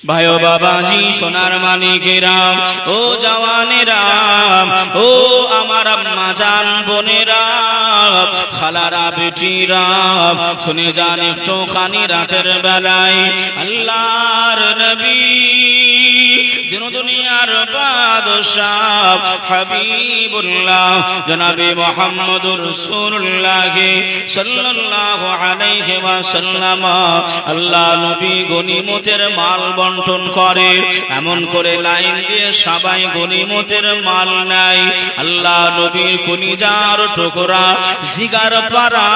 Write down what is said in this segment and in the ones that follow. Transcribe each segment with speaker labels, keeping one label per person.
Speaker 1: ভাইও বাবাজি সোনার মানিকেরা ও জওয়ানেরা ও আমার আম্মা জান বোনেরা খালারা বেটিরা শুনে যান একটুখানি রাতের বেলায় আল্লাহর নবী দিন দুনিয়ার বাদশাহ হাবিবুল্লাহ জনাবে মুহাম্মদুর রাসূলুল্লাহ সাল্লাল্লাহু আলাইহি ওয়াসাল্লাম আল্লাহ নবী গনিমতের মাল বন্টন করে এমন করে লাইন দিয়ে সবাই গনিমতের মাল নেয় আল্লাহ নবীর কলিজার টুকরা জিগার পারা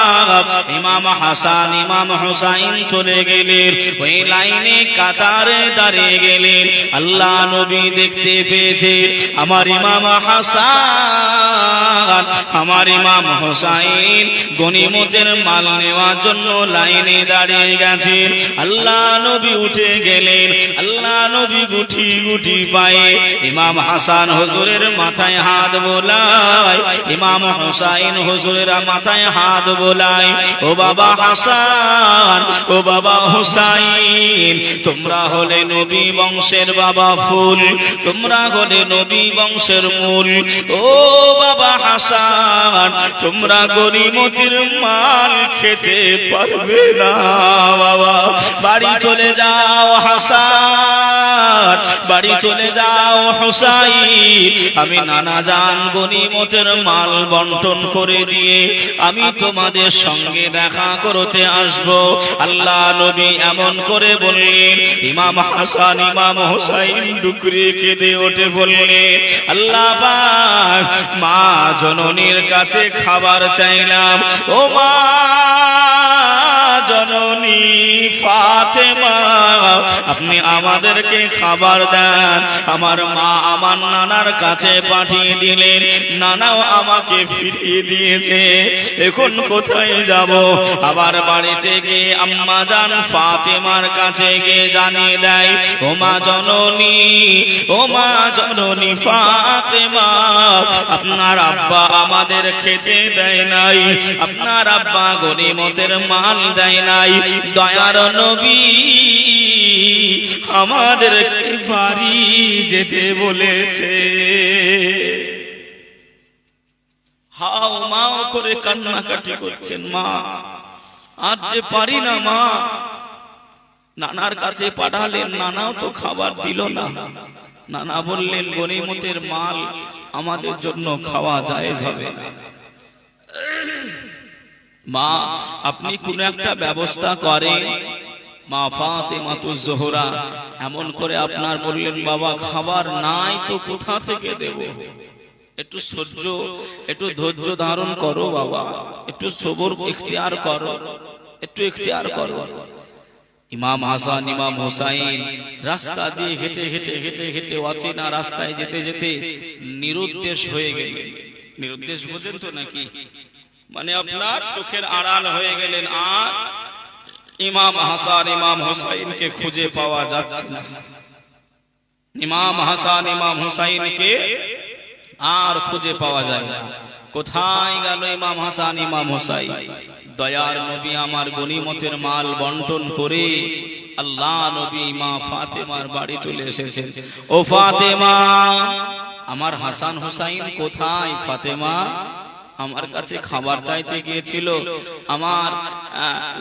Speaker 1: ইমাম হাসান ইমাম হুসাইন চলে গেলেন ওই লাইনে কাতারে দাঁড়িয়ে গেলেন আল্লাহ নবী দেখতে পেয়েছে আমার ইমাম হাসান আমার ইমাম হুসাইন গনিমতের মাল নেওয়ার জন্য লাইনে দাঁড়িয়ে গেছে আল্লাহ নবী উঠে গেলেন আল্লাহ নবী গুটি গুটি পায়ে ইমাম হাসান হুজুরের মাথায় হাত বোলায় ইমাম হুসাইন হুজুরের মাথায় হাত বোলায় ও বাবা হাসান ও বাবা হুসাইন তোমরা হলে নবী বংশের বাবা ফুল তোমরা হলে নবী বংশের মূল ও বাবা হাসান তোমরা গনিমতের মাল খেতে পারবে না বাবা বাড়ি চলে যাও হাসান বাড়ি চলে যাও হুসাইন আমি নানা জান গনিমতের মাল বন্টন করে দিয়ে আমি তোমাদের সঙ্গে দেখা করতে আসব আল্লাহ নবী এমন করে বললেন ইমাম হাসান ইমাম হুসাইন ডুকরে কেঁদে ওঠে বললেন আল্লাহ পাক মা জননীর কাছে খাবার চাইলাম ও মা জননী ফাতেমা আপনি আমাদেরকে খাবার দেন আমার মা আমার নানার কাছে পাঠিয়ে দিলেন নানাও আমাকে ফিরিয়ে দিয়েছে এখন কোথায় যাব আবার বাড়িতে গিয়ে আম্মা জান ফাতেমার কাছে গিয়ে জানিয়ে দেয় ও মা জননী ফাতেমা আপনার আব্বা আমাদের খেতে দেয় নাই আপনার আব্বা গনিমতের মাল দেয় নাই দয়ার নবী আমাদেরকে বাড়ি যেতে বলেছে হাও মাও করে কান্নাকাটি করছেন মা আজ যে পারি না মা নানার কাছে পাঠালেন নানাও তো খাবার দিল না নানা বললেন গনিমতের মাল আমাদের জন্য খাওয়া জায়েজ হবে না মা আপনি কোন একটা ব্যবস্থা করেন মা ফাতেমাতুজ জোহরা এমন করে আপনার বললেন বাবা খাবার নাই তো কোথা থেকে দেব একটু সহ্য একটু ধৈর্য ধারণ করো বাবা একটু সবর ইখতিয়ার করো একটু ইখতিয়ার করো ইমাম হাসান ইমাম হুসাইন রাস্তা দিয়ে হেঁটে হেঁটে হেঁটে হেঁটে অচেনা রাস্তায় যেতে যেতে নিরুদ্দেশ হয়ে গেলেন নিরুদ্দেশ বোঝেন তো নাকি মানে আপনার চোখের আড়াল হয়ে গেলেন আর ইমাম হাসান ইমাম হুসাইনকে খুঁজে পাওয়া যাচ্ছে না ইমাম হাসান ইমাম হুসাইনকে আর খুঁজে পাওয়া যায় না কোথায় গেল ইমাম হাসান ইমাম হুসাইন দয়ার নবী আমার গনিমতের মাল বন্টন করে আল্লাহ নবী মা ফাতেমার বাড়ি চলে এসেছেন ও ফাতেমা আমার হাসান হুসাইন কোথায় ফাতেমা আমার কাছে খাবার চাইতে গিয়েছিল আমার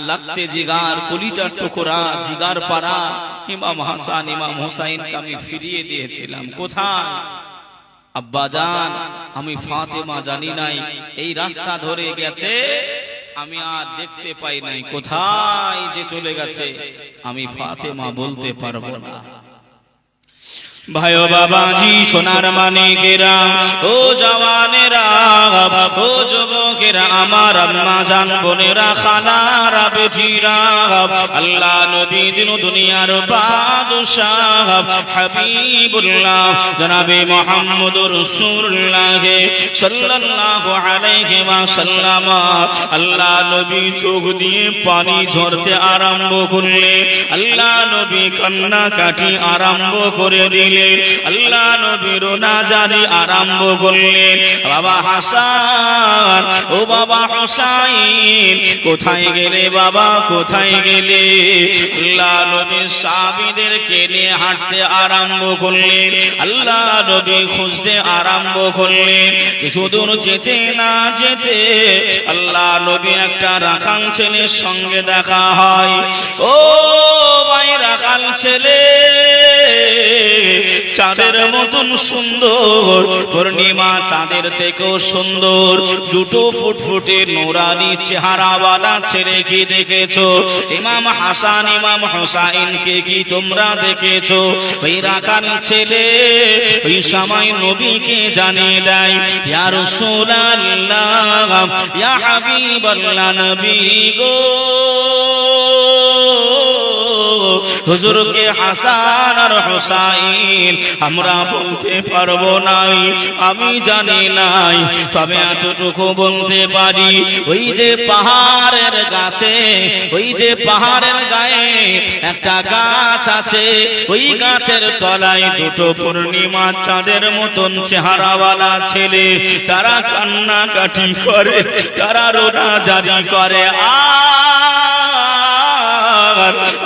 Speaker 1: লাগতে জিগার কলিজার টুকরা জিগার পারা ইমাম হাসান ইমাম হুসাইনকে আমি ফিরিয়ে দিয়েছিলাম কোথায় আব্বা জান আমি ফাতেমা জানি নাই এই রাস্তা ধরে গেছে আমি আর দেখতে পাই নাই কোথায় যে চলে গেছে আমি ফাতেমা বলতে পারবো না ভাইও বাবাজি সোনার মানিকেরা ও জওয়ানেরা ও যুবকেরা আমার আম্মা জান বোনেরা খালারা বেটিরা আল্লাহ নবী দিন দুনিয়ার বাদশাহ হাবিবুল্লাহ জনাবে মুহাম্মদুর রাসূলুল্লাহ সাল্লাল্লাহু আলাইহি ওয়াসাল্লাম আল্লাহ নবী চোখ দিয়ে পানি ঝরতে আরম্ভ করলে আল্লাহ নবী কান্নাকাটি আরম্ভ করে দিলেন করলেন, আল্লাহ নবী রোনাজারি আরম্ভ করলেন। বাবা হাসান, ও বাবা হুসাইন, কোথায় গেলে বাবা, কোথায় গেলে? আল্লাহ নবী সাহাবীদেরকে নিয়ে হাঁটতে আরম্ভ করলেন। আল্লাহ নবী খুঁজতে আরম্ভ করলেন। কিছু দূর যেতে না যেতে আল্লাহ নবী একটা রাখাল ছেলের সঙ্গে দেখা হয়। ও ভাই, রাখাল ছেলে চাঁদের মতন সুন্দর, পূর্ণিমা চাঁদের থেকেও সুন্দর, দুটো ফুটফুটে নোরানি চেহারাওয়ালা ছেলে কি দেখেছো? ইমাম হাসান ইমাম হুসাইনকে কি তোমরা দেখেছো? ওই রাখাল ছেলে ওই সময় নবীকে জানিয়ে দেয়, ইয়া রাসূলুল্লাহ, ইয়া হাবিবাল্লাহ, নবী গো, হুজুরকে হাসান আর হুসাইন আমরা বলতে পারবো নাই, আমি জানি নাই, তবে এতটুকু বলতে পারি, ওই যে পাহাড়ের গাছে, ওই যে পাহাড়ের গায়ে একটা গাছ আছে, ওই গাছের তলায় দুটো পূর্ণিমা চাঁদের মতন চেহারাওয়ালা ছেলে, তারা কান্নাকাটি করে, তারা রোনাজারি করে,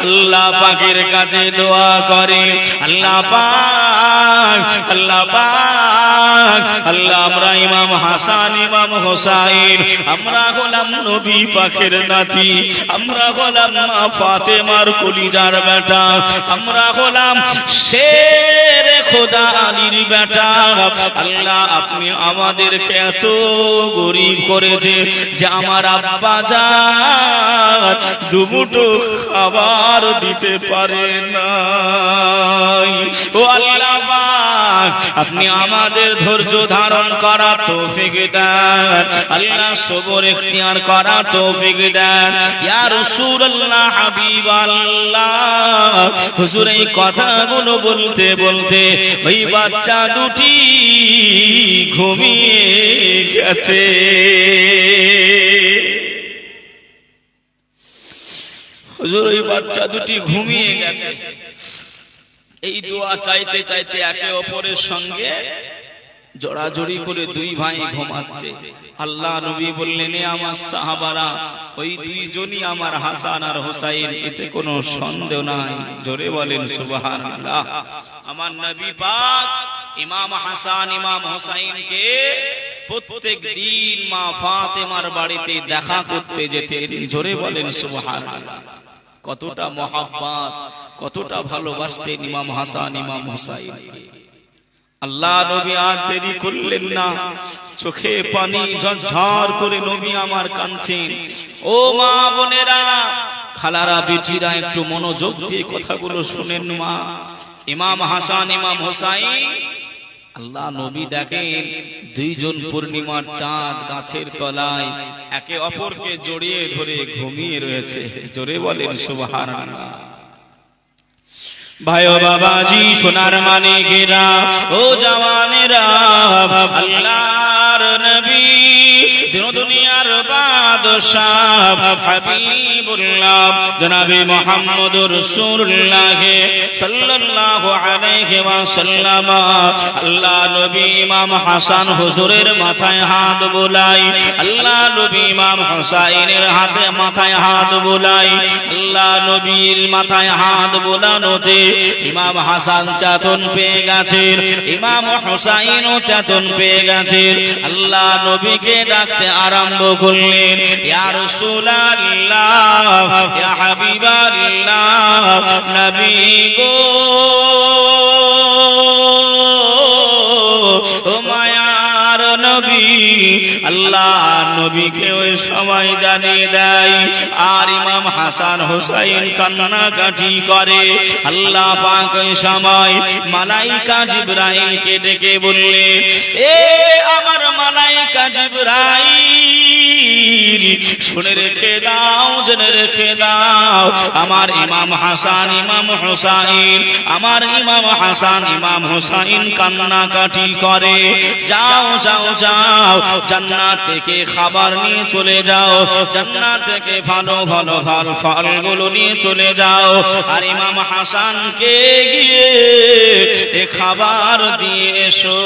Speaker 1: আল্লাহ পাকের কাছে দোয়া করে, আল্লাহ পাক, আল্লাহ পাক, আল্লাহ আমরা ইমাম হাসান ইমাম হুসাইন আমরা হলাম নবী পাকের নাতি, আমরা হলাম মা ফাতেমার কলিজার বেটা, আমরা হলাম শেরে খোদা আলীর বেটা। আল্লাহ আপনি আমাদেরকে এত গরিব করেছে যে আমার আব্বা জান দুমুঠো খাবার দিতে পারে না। ও আল্লাহ পাক, আপনি আমাদের ধৈর্য ধারণ করা তৌফিক দেন, আল্লাহ সবর ইখতিয়ার করা তৌফিক দেন। ইয়া রাসূলুল্লাহ, হাবিবাল্লাহ, হুজুর এই কথাগুলো বলতে বলতে ওই বাচ্চা দুটি ঘুমিয়ে গেছে। হুজুর ওই বাচ্চা দুটি ঘুমিয়ে গেছে। এই দোয়া চাইতে চাইতে একে অপরের সঙ্গে জড়াজড়ি করে দুই ভাই ঘুমাচ্ছে। আল্লাহ নবী বললেন, আমার সাহাবারা, ওই দুইজনই আমার হাসান আর হুসাইন, এতে কোনো সন্দেহ নাই। জোরে বলেন সুবহানাল্লাহ। আমার নবী পাক ইমাম হাসান ইমাম হুসাইনকে প্রত্যেক দিন মা ফাতেমার বাড়িতে দেখা করতে যেতেন। জোরে বলেন সুবহানাল্লাহ। কতটা মহব্বত, কতটা ভালোবাসতেন ইমাম হাসান ইমাম হুসাইনকে। আল্লাহ নবী আর দেরি করলেন না, চোখে পানি ঝরঝর করে নবী আমার কাঁদছেন। ও মা বোনেরা, খালারা, বেটিরা, একটু মনোযোগ দিয়ে কথাগুলো শুনেন। মা, ইমাম হাসান ইমাম হুসাইন, আল্লাহ নবী দেখেন দুইজন পূর্ণিমার চাঁদ গাছের তলায় একে অপরকে জড়িয়ে ধরে ঘুমিয়ে রয়েছে। জোরে বলেন সুবহানাল্লাহ। ভাই ও বাবাজি, সোনার মানিকেরা, ও জওয়ানেরা, আল্লাহর নবী দুনিয়ার বাদশাহ হাবিবুল্লাহ জনাবে মুহাম্মদুর রাসূলুল্লাহ সাল্লাল্লাহু আলাইহি ওয়াসাল্লাম, আল্লাহ নবী ইমাম হাসান হুজুরের মাথায় হাত বুলাই, আল্লাহ নবী ইমাম হুসাইনের হাতে মাথায় হাত বুলাই। আল্লাহ নবীর মাথায় হাত বুলানোতে ইমাম হাসান চেতন পেয়ে গেছেন, ইমাম হুসাইনও চেতন পেয়ে গেছেন। আল্লাহ নবীকে ডাকতে আরম্ভ করলেন, ইয়া রাসূলুল্লাহ, ইয়া হাবিবাল্লাহ, নবী গো, ও মায়ার নবী। আল্লাহ নবীকে ওই সময় জানিয়ে দেয়, আর ইমাম হাসান হুসাইন কান্নাকাটি করে। আল্লাহ পাক ওই সময় মালাইকা জিবরাইলকে ডেকে বললেন, এ আমার মালাইকা জিবরাইল, শুনে রেখে দাও, জেনে রেখে দাও, আমার ইমাম হাসান ইমাম হুসাইন, আমার ইমাম হাসান ইমাম হুসাইন কান্নাকাটি করে। যাও যাও যাও, জান্নাত থেকে খাবার নিয়ে চলে যাও, জান্নাত থেকে ভালো ভালো ফলগুলো নিয়ে চলে যাও, আর ইমাম হাসানকে গিয়ে এ খাবার দিয়ে এসো।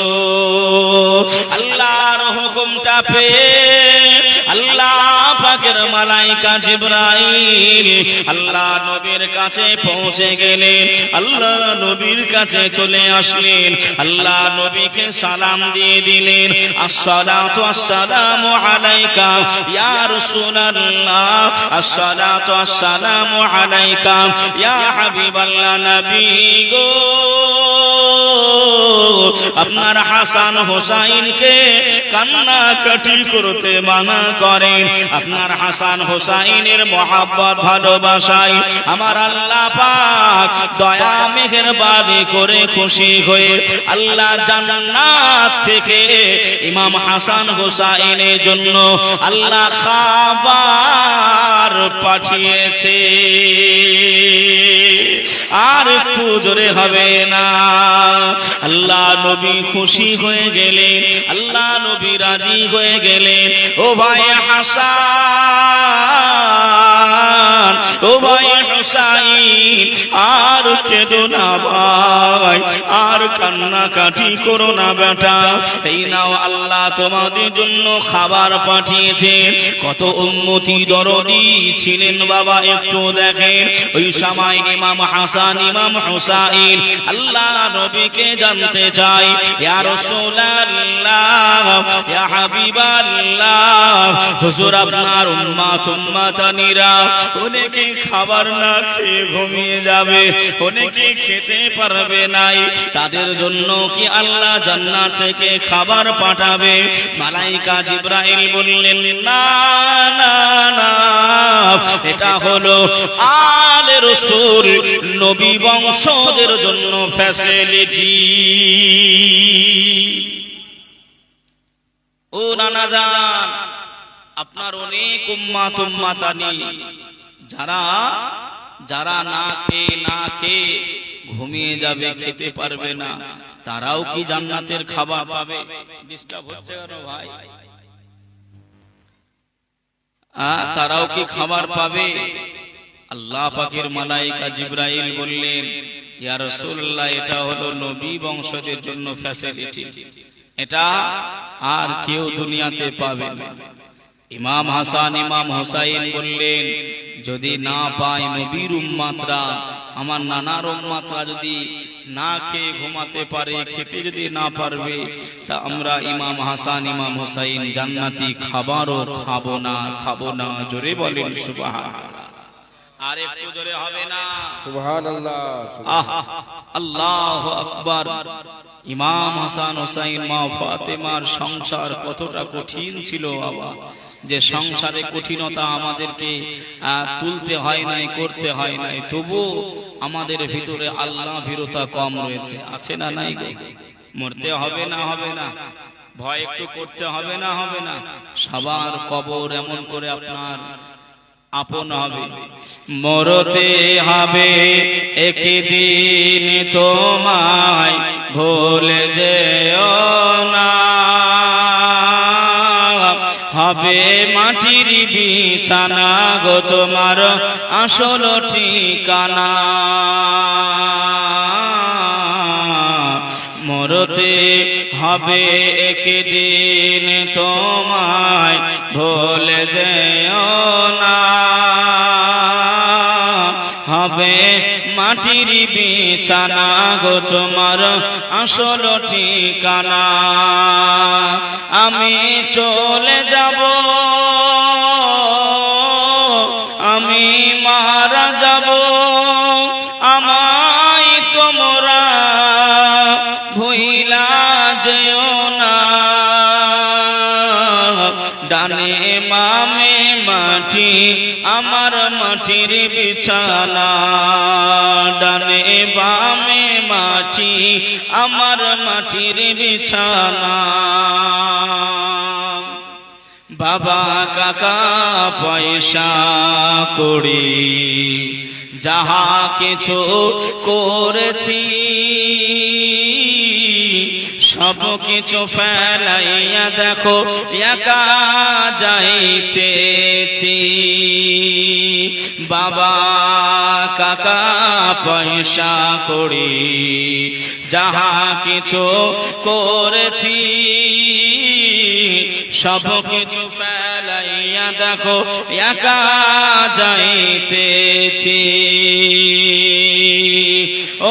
Speaker 1: আল্লাহর হুকুমটা পেয়ে আল্লাহ পাকের মালাইকা জিবরাইল আল্লাহ নবীর কাছে পৌঁছে গেলেন। আল্লাহ নবীর কাছে চলে আসলেন। আল্লাহ নবীকে সালাম দিয়ে দিলেন, আসসালাতু আসসালামু আলাইকা ইয়া রাসূলুল্লাহ, আসসালাতু আসসালামু আলাইকা ইয়া হাবিবাল্লাহ। নবী গো, আপনার হাসান হোসাইনকে কান্নাকাটি করতে মানা করেন। আপনার হাসান হোসাইনের মহব্বত ভালোবাসায় আমার আল্লাহ পাক দয়া মেহেরবানি করে খুশি হয়ে আল্লাহ জান্নাত থেকে ইমাম হাসান হোসাইনের জন্য আল্লাহ খাবার পাঠিয়েছে। আর একটু জোরে হবে না? আল্লাহ নবী খুশি হয়ে গেলেন, আল্লাহ নবী রাজি হয়ে গেলেন। ও ভাই হাসান, ও ভাই হুসাইন, আর কেঁদো না ভাই, আর কান্নাকাটি করো না বেটা। এই নাও আল্লাহ তোমাদের জন্য খাবার পাঠিয়েছেন। কত উম্মতি দরদি ছিলেন বাবা, একটু দেখেন। ওই সময় ইমাম হাসান ইমাম হুসাইন আল্লাহ নবীকে জানতে চাই, ইয়া রাসূলুল্লাহ, ইয়া হাবিবাল্লাহ, হুজুর আপনার উম্মত উম্মতানিরা অনেকে খাবার না খেয়ে ঘুমিয়ে যাবে, অনেকে খেতে পারবে নাই, তাদের জন্য কি আল্লাহ জান্নাত থেকে খাবার পাঠাবে? মালাইকা জিবরাইল বললেন, না না না, এটা হলো আলে রাসূল নবী বংশদের জন্য ফ্যাসিলিটি। ও নানা জান, আপনার অনেক উম্মত উম্মতানি যারা যারা না খেয়ে ঘুমিয়ে যাবে, খেতে পারবে না, তারাও কি জান্নাতের খাবার পাবে? ডিস্টার্ব হচ্ছে কেন ভাই? তারাও কি খাবার পাবে? আল্লাহ পাকের মালাইকা জিবরাইল বললেন, ইয়া রাসূলুল্লাহ, এটা হলো নবী বংশদের জন্য ফ্যাসিলিটি, এটা আর কেউ দুনিয়াতে পাবে না। ইমাম হাসান ইমাম হুসাইন বললেন, যদি না পায় নবীর উম্মতরা, আমার নানার উম্মতরা যদি না খেয়ে ঘুমাতে পারে, খেতে যদি না পারবে, তা আমরা ইমাম হাসান ইমাম হুসাইন জান্নাতি খাবারও খাবো না। জোরে বলেন সুবহানাল্লাহ। আর একটু জোরে হবে না?
Speaker 2: সুবহানাল্লাহ।
Speaker 1: আল্লাহু আকবার। ইমাম হাসান হুসাইন মা ফাতেমার সংসার কতটা কঠিন ছিল বাবা, যে সংসারে কঠিনতা আমাদেরকে তুলতে হয় নাই, করতে হয় নাই, তবু আমাদের ভিতরে আল্লাহ ভীরতা কম রয়েছে, আছে না নাই গো? মরতে হবে না? হবে না? ভয় একটু করতে হবে না? হবে না? সবার কবর এমন করে আপনার আপন হবে। মরতে হবে একদিন, তোমায় ভুলে যেও না, হবে মাটির বিছানা গো তোমার আসল ঠিকানা। মরতে হবে একদিন, তোমায় ভুলে যেও না, হবে মাটির বিছানা গো তোমার আসল ঠিকানা। আমি চলে যাব, আমি মারা যাব, আমায় তোমরা ভুইলা যেও না। ডানে বামে মাটি, আমার মাটির বিছানা, ডানে বামে মাটি, আমার মাটির বিছানা। বাবা কাকা পয়সা করি যাহা কিছু করেছি, সব কিছু ফেলাইয়া দেখো একা যাইতেছি। বাবা কাকা পয়সা করি যাহা কিছু করেছি, সব কিছু ফেলাইয়া দেখো একা যাইতেছি।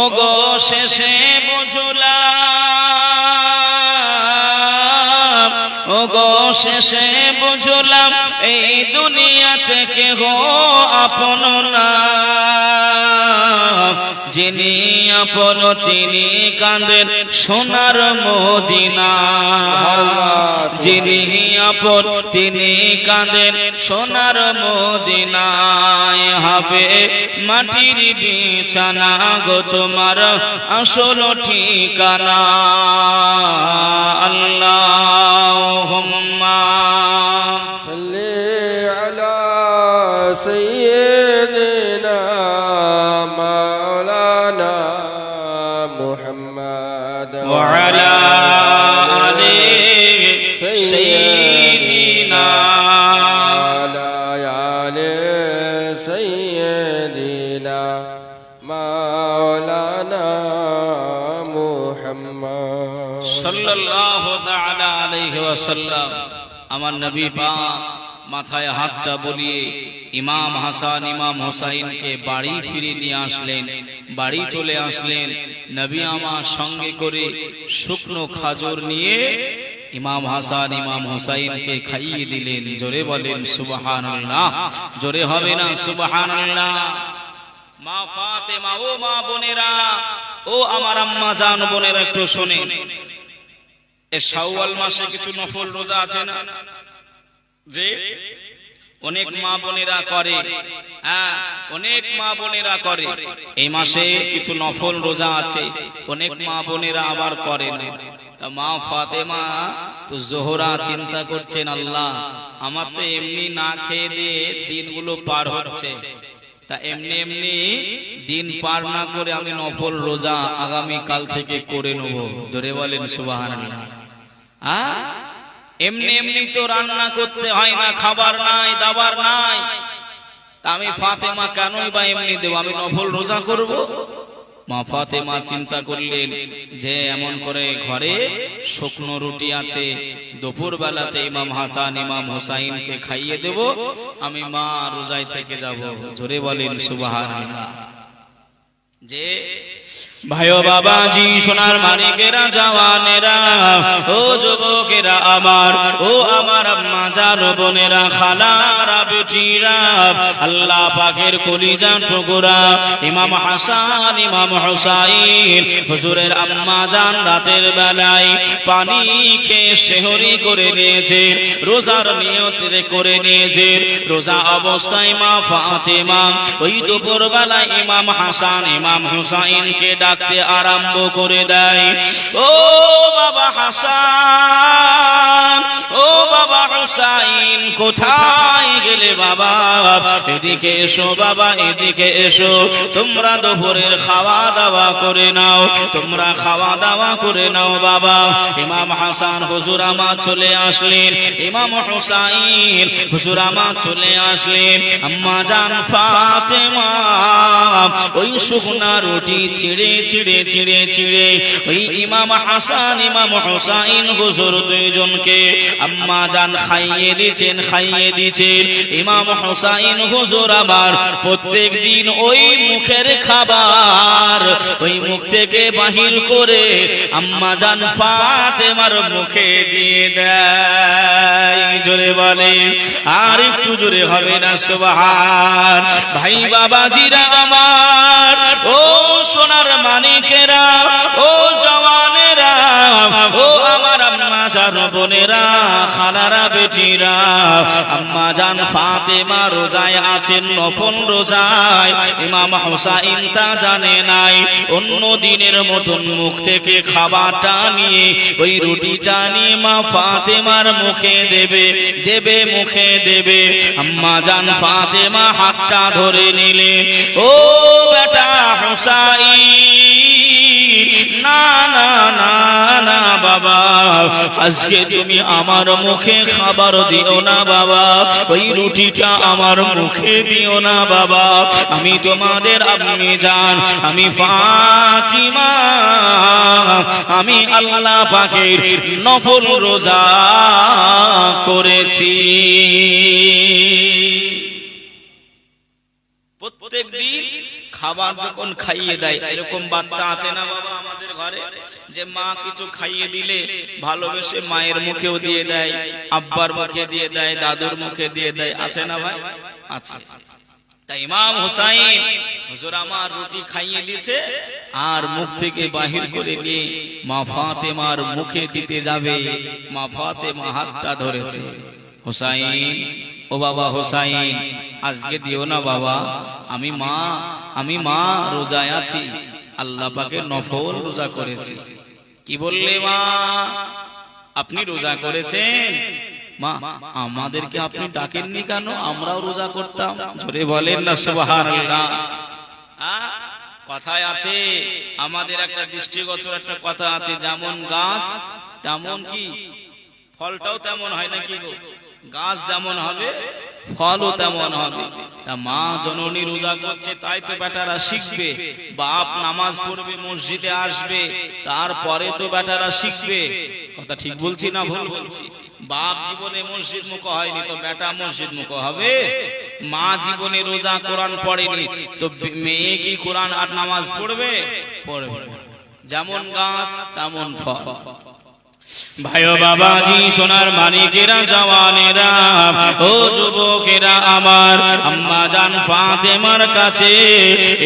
Speaker 1: ওগো শেষে বুঝলাম, ওগো শেষে বুঝলাম এই দুনিয়া থেকে গো আপন না। যিনি আপন তিনি কাঁদেন সোনার মদিনা, যিনি আপন তিনি কাঁদেন সোনার মদিনায়। হবে মাটির বিছানা গো তোমার আসল ঠিকানা। আল্লাহুম্মা
Speaker 2: সাল্লি আলা সাইয়্যিদিনা মাওলানা মুহাম্মদ
Speaker 1: ওয়া আলা আলি সাইয়্যিদিনা
Speaker 2: আলা আলি সাইয়্যিদিনা মাওলানা মুহাম্মদ
Speaker 1: সাল্লাল্লাহু তাআলা আলাইহি ওয়াসাল্লাম। আমার নবী পাক মাথায় হাতটা বুলিয়ে ইমাম হাসান ইমাম হুসাইনকে বাড়ি ফিরে নিয়ে আসলেন। বাড়ি চলে আসলেন, নবী আমার সঙ্গে করে শুকনো খাজর নিয়ে ইমাম হাসান ইমাম হুসাইনকে খাইয়ে দিলেন। জোরে বলেন সুবহানাল্লাহ, জোরে হবে না সুবহানাল্লাহ। মা ফাতেমা, ও মা বোনেরা, ও আমার আম্মা জান বোনেরা, একটু শোনেন। এই শাওয়াল মাসে কিছু নফল রোজা আছে না, যে অনেক মা বোনেরা করে, হ্যাঁ অনেক মা বোনেরা করে। এই মাসে কিছু নফল রোজা আছে, অনেক মা বোনেরা আবার করে না। তা মা ফাতেমা তো জোহরা চিন্তা করছেন, আল্লাহ আমার তো এমনি না খেয়ে দিয়ে দিনগুলো পার হচ্ছে, তা এমনি এমনি দিন পার না করে আমি নফল রোজা আগামী কাল থেকে করে নেব। জোরে বলেন সুবহানাল্লাহ। এমনি এমনি তো রান্না করতে হয় না, খাবার নাই দাবার নাই, তা আমি ফাতেমা কেনই বা এমনি দেব, আমি নফল রোজা করব। মা ফাতেমা চিন্তা করলেন যে এমন করে ঘরে শুকনো রুটি আছে, দুপুর বেলাতে ইমাম হাসান ইমাম হুসাইনকে খাইয়ে দেব, আমি মা রোজায় থেকে যাব। জোরে বলেন সুবহানাল্লাহ। যে ভাইও বাবাজি, সোনার মানিকেরা, জওয়ানেরা, ও যুবকেরা আমার, ও আমার আম্মা জান বোনেরা, খালারা, বেটিরা, আল্লাহ পাকের কলিজা টুকরা ইমাম হাসান ইমাম হুসাইন হুজুরের আম্মা জান রাতের বেলায় পানি খেয়ে সেহরি করে নিয়েছে, রোজার নিয়ত করে নিয়েছে। রোজা অবস্থায় মা ফাতেমা ওই দুপুর বেলায় ইমাম হাসান ইমাম হুসাইনকে ডাকতে আরম্ভ করে দেয়। ও বাবা হাসান, ও বাবা হুসাইন, কোথায় গেলে বাবা? এদিকে এসো বাবা, এদিকে এসো, তোমরা দুপুরের খাওয়া দাওয়া করে নাও, তোমরা খাওয়া দাওয়া করে নাও বাবা। ইমাম হাসান হুজুর আমার চলে আসলেন, ইমাম হুসাইন হুজুর আমার চলে আসলেন। আম্মা জান ফাতেমা ওই শুকনা রুটি ছিঁড়ে ছিঁড়ে ছিঁড়ে ছিঁড়ে ওই ইমাম হাসান ইমাম হুসাইন হুজুর দুইজনকে আম্মা জান খাইয়ে দিয়েছেন, খাইয়ে দিয়েছেন। ইমাম হুসাইন হুজুর আবার প্রত্যেক দিন ওই মুখের খাবার ওই মুখ থেকে বাহির করে আম্মা জান ফাতেমার মুখে দিয়ে দেয়। জোরে বলে, আর একটু জোরে হবে না সুবহান। ভাই বাবাজিরা আমার, ও সোনার মানিকেরা, ও জওয়ানেরা, ও আমার আম্মা জান বোনেরা, খালারা, বেটিরা, আম্মা জান ফাতেমা রোজায় আছেন, নফল রোজায়। ইমাম হুসাইন তা জানে নাই, অন্য দিনের মতন মুখ থেকে খাবারটা নিয়ে ওই রুটিটা নিয়ে মা ফাতেমার মুখে দেবে, দেবে মুখে দেবে। আম্মা জান ফাতেমা হাতটা ধরে নিলেন, ও বেটা হুসাইন, না না না না বাবা, আজকে তুমি আমার মুখে খাবার দিও না বাবা, ওই রুটিটা আমার মুখে দিও না বাবা। আমি তোমাদের আম্মি জান, আমি ফাতিমা, আমি আল্লাহ পাকের নফল রোজা করেছি। প্রত্যেক দিন খাবার যখন খাইয়ে দেয়, এরকম বাচ্চা আছে না বাবা আমাদের ঘরে, যে মা কিছু খাইয়ে দিলে ভালোবেসে মায়ের মুখেও দিয়ে দেয়, আব্বার মুখে দিয়ে দেয়, দাদুর মুখে দিয়ে দেয়, আছে না ভাই? আছে। তাই ইমাম হুসাইন হুজুর আমার রুটি খাইয়ে দিয়েছে, আর মুখ থেকে বাহির করে নিয়ে মা ফাতেমার মুখে দিতে যাবে, মা ফাতেমা হাতটা ধরেছে, হুসাইন, ও বাবা হুসাইন, আজকে দিও না বাবা, আমি মা রোজায় আছি, আল্লাহ পাকের নফল রোজা করেছি। কি বললে মা? আপনি রোজা করেছেন? মা, আমাদেরকে আপনি ডাকেননি কেন? আমরাও রোজা করতাম। জোরে বলেন না সুবহানাল্লাহ। কথায় আছে, আমাদের একটা দৃষ্টিগোচর একটা কথা আছে, যেমন গাছ তেমন কি ফলটাও তেমন হয় নাকি গো? গাছ যেমন হবে ফলও তেমন হবে। তা মা জননী রোজা করছে, তাই তো বেটারা শিখবে। বাপ নামাজ পড়বে, মসজিদে আসবে, তারপরে তো বেটারা শিখবে। কথা ঠিক বলছি না ভুল বলছি? বাপ জীবনে মসজিদ মুখ হয়নি, তো বেটা মসজিদ মুখ হবে? মা জীবনে রোজা কোরআন পড়েনি, তো মেয়ে কি কোরআন আর নামাজ পড়বে? পড়বে। যেমন গাছ তেমন ফল। ভাইও বাবাজি, সোনার মানিকেরা, জওয়ানেরা, ও যুবকেরা আমার, আম্মা জান ফাতেমার কাছে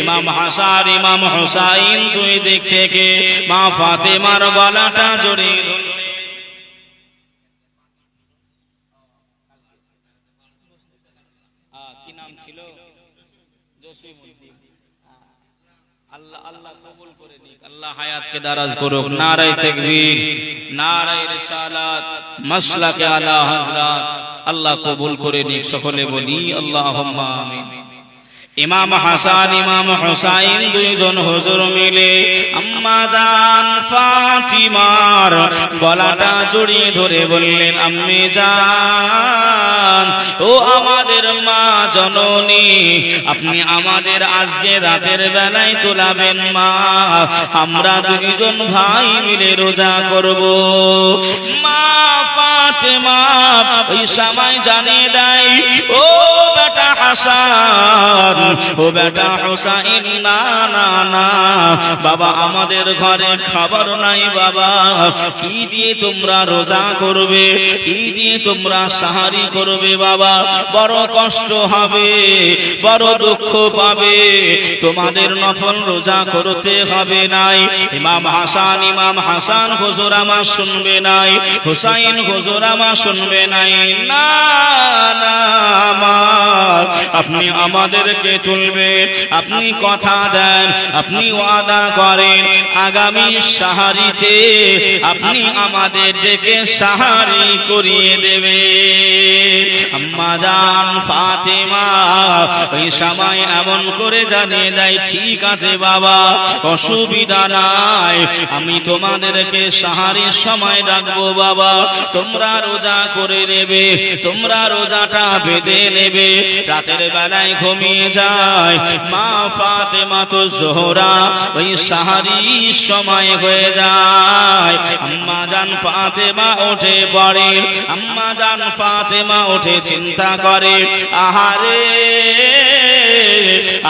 Speaker 1: ইমাম হাসান ইমাম হুসাইন দুই দিক থেকে মা ফাতেমার গলাটা জড়িয়ে ধরলেন। কি নাম ছিল? জসিমউদ্দিন। আল্লাহ আল্লাহ কবুল করে নিক, আল্লাহ হায়াতকে দারাজ করুক। নারায়ে তাকবীর, নারায়ে রিসালাত, মাসলাকে আলা হযরত, আল্লাহ কবুল করে নিক। সকলে বলি আল্লাহুম্মা আমিন। ইমাম হাসান ইমাম হুসাইন দুইজন হুজুর মিলে আম্মা জান ফাতিমার গলাটা জড়িয়ে ধরে বললেন, আম্মি জান, ও আমাদের মা জননী, আপনি আমাদের আজকে রাতের বেলায় তোলাবেন মা, আমরা দুইজন ভাই মিলে রোজা করব। মা ফাতেমা ওই সময় জানিয়ে দেয়, ও বেটা হাসান, ও বেটা হুসাইন, না না না বাবা, আমাদের ঘরে খাবার নাই বাবা, কি দিয়ে তোমরা রোজা করবে, কি দিয়ে তোমরা সাহারি করবে বাবা? বড় কষ্ট হবে, বড় দুঃখ পাবে, তোমাদের নফল রোজা করতে হবে নাই। ইমাম হাসান হুজুর আমার শুনবে নাই, হুসাইন হুজুর আমার শুনবে নাই। না না মা, আপনি আমাদেরকে তুলবেন, আপনি কথা দেন, আপনি ওয়াদা করেন, আগামী সাহারিতে আপনি আমাদের ডেকে সাহারি করিয়ে দেবে। আম্মা জান ফাতেমা ওই সময় এমন করে জানিয়ে দেয়, ঠিক আছে বাবা, অসুবিধা নাই, আমি তোমাদেরকে সাহারির সময় ডাকবো বাবা, তোমরা রোজা করে নেবে, তোমরা রোজাটা বেঁধে নেবে। রাতের বেলায় ঘুমিয়ে যায় মা ফাতেমা তো জোহরা, ওই সাহারির সময় হয়ে যায়। আম্মা জান ফাতেমা উঠে পড়ে, আম্মা জান ফাতেমা উঠে চিন্তা করে, আহারে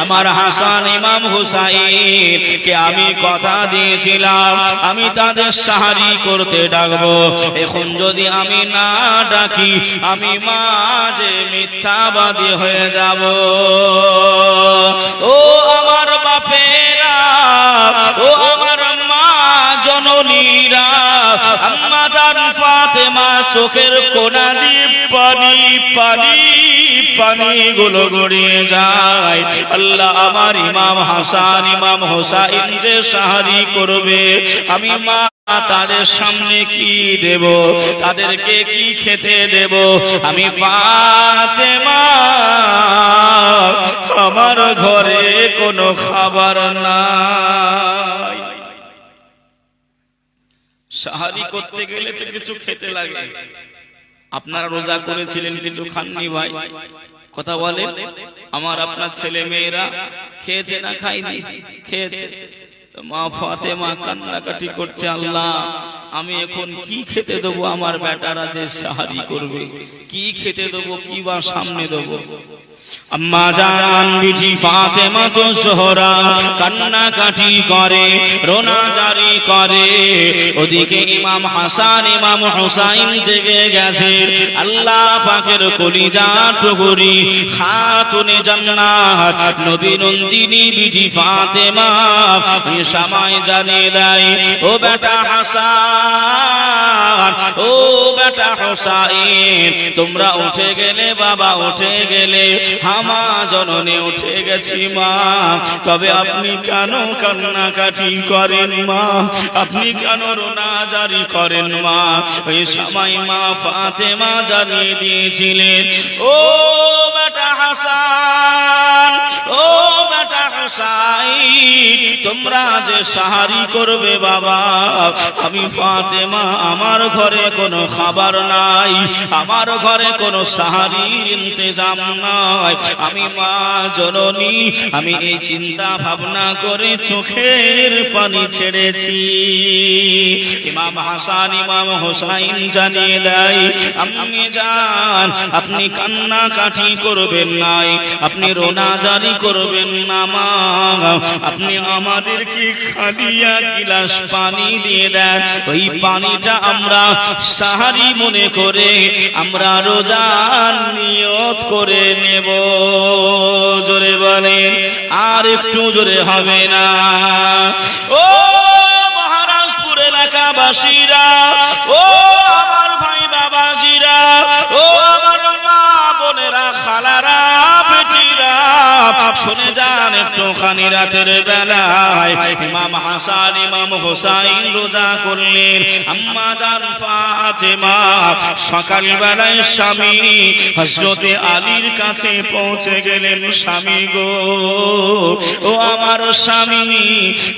Speaker 1: আমার হাসান ইমাম হুসাইন কে আমি কথা দিয়েছিলাম আমি তাদের সাহারি করতে ডাকবো, এখন যদি আমি না ডাকি আমি মা যে মিথ্যাবাদী হয়ে যাব। ও আমার বাপেরা, ও আমার মা জননীরা, আম্মা জান ফাতেমা চোখের কোনা দিয়ে পানি পানি পানি গুলো গড়িয়ে যায়। আল্লাহ, আমার ইমাম হাসান ইমাম হুসাইন যে সাহারি করবে, আমি মা তাদের সামনে কি দেব, তাদেরকে কি খেতে দেব? আমি ফাতেমা, আমার ঘরে কোনো খাবার নাই। সাহারি করতে গেলে তো কিছু খেতে লাগে। আপনারা রোজা করেছিলেন, কিছু খাননি ভাই? কথা বলেন। আমার আপনার ছেলে মেয়েরা খেয়েছে না খায়নি? খেয়েছে। মা ফাতেমা কান্নাকাটি করছে, আল্লাহ আমি এখন কি খেতে দেবো আমার বেটারা যে সাহারি করবে, কি খেতে দেবো, কি বা সামনে দেবো? আম্মা জান বিজি ফাতেমা তো জোহরা কান্নাকাটি করে, রোনা জারি করে। ওদিকে ইমাম হাসান ইমাম হুসাইন জেগে গেছে। আল্লাহ পাকের কলিজা টুকরি খাতুনে জান্নাত নবী নন্দিনী বিজি ফাতেমা সময় জানিয়ে দেয়, ও বেটা হাসান, ও বেটা হুসাইন, তোমরা উঠে গেলে বাবা, উঠে গেলে, আমা জননী উঠে গেছি মা, তবে আপনি কেন কান্নাকাটি করেন মা? আপনি কেন রোনা জারি করেন মা? ওই সময় মা ফাতেমা জানিয়ে দিয়েছিলেন, ও বেটা হাসান, ও বেটা হুসাইন, তোমরা যে সাহারি করবে বাবা, আমি ফাতেমা, আমার ঘরে কোনো খাবার নাই, আমার ঘরে কোনো সাহারির ইন্তজাম নাই। আমি মা জননী, আমি এই চিন্তা ভাবনা করে চোখের পানি ছেড়েছি। ইমাম হাসান ইমাম হুসাইন জানিয়ে দেয়, আম্মি জান, আপনি কান্নাকাটি করবেন নাই, আপনি রোনা জারি করবেন না মা, আপনি আমাদেরকে খালি এক গিলাস পানি দিয়ে দেন, ওই পানিটা আমরা সাহারি মনে করে আমরা রোজার নিয়ত করে নেব। জোরে বলেন, আর একটু জোরে হবে না? ও মহারাজপুর এলাকাবাসীরা, ও আমার ভাই বাবাজিরা, ও আমার মা বোনেরা, খালারা, বেটিরা, শুনে যান একটুখানি। রাতের বেলায় ইমাম হাসান ইমাম হুসাইন রোজা করলেন। আম্মা জান ফাতেমা সকাল বেলায় স্বামী হযরতে আলীর কাছে পৌঁছে গেলেন। স্বামী গো, ও আমার স্বামী,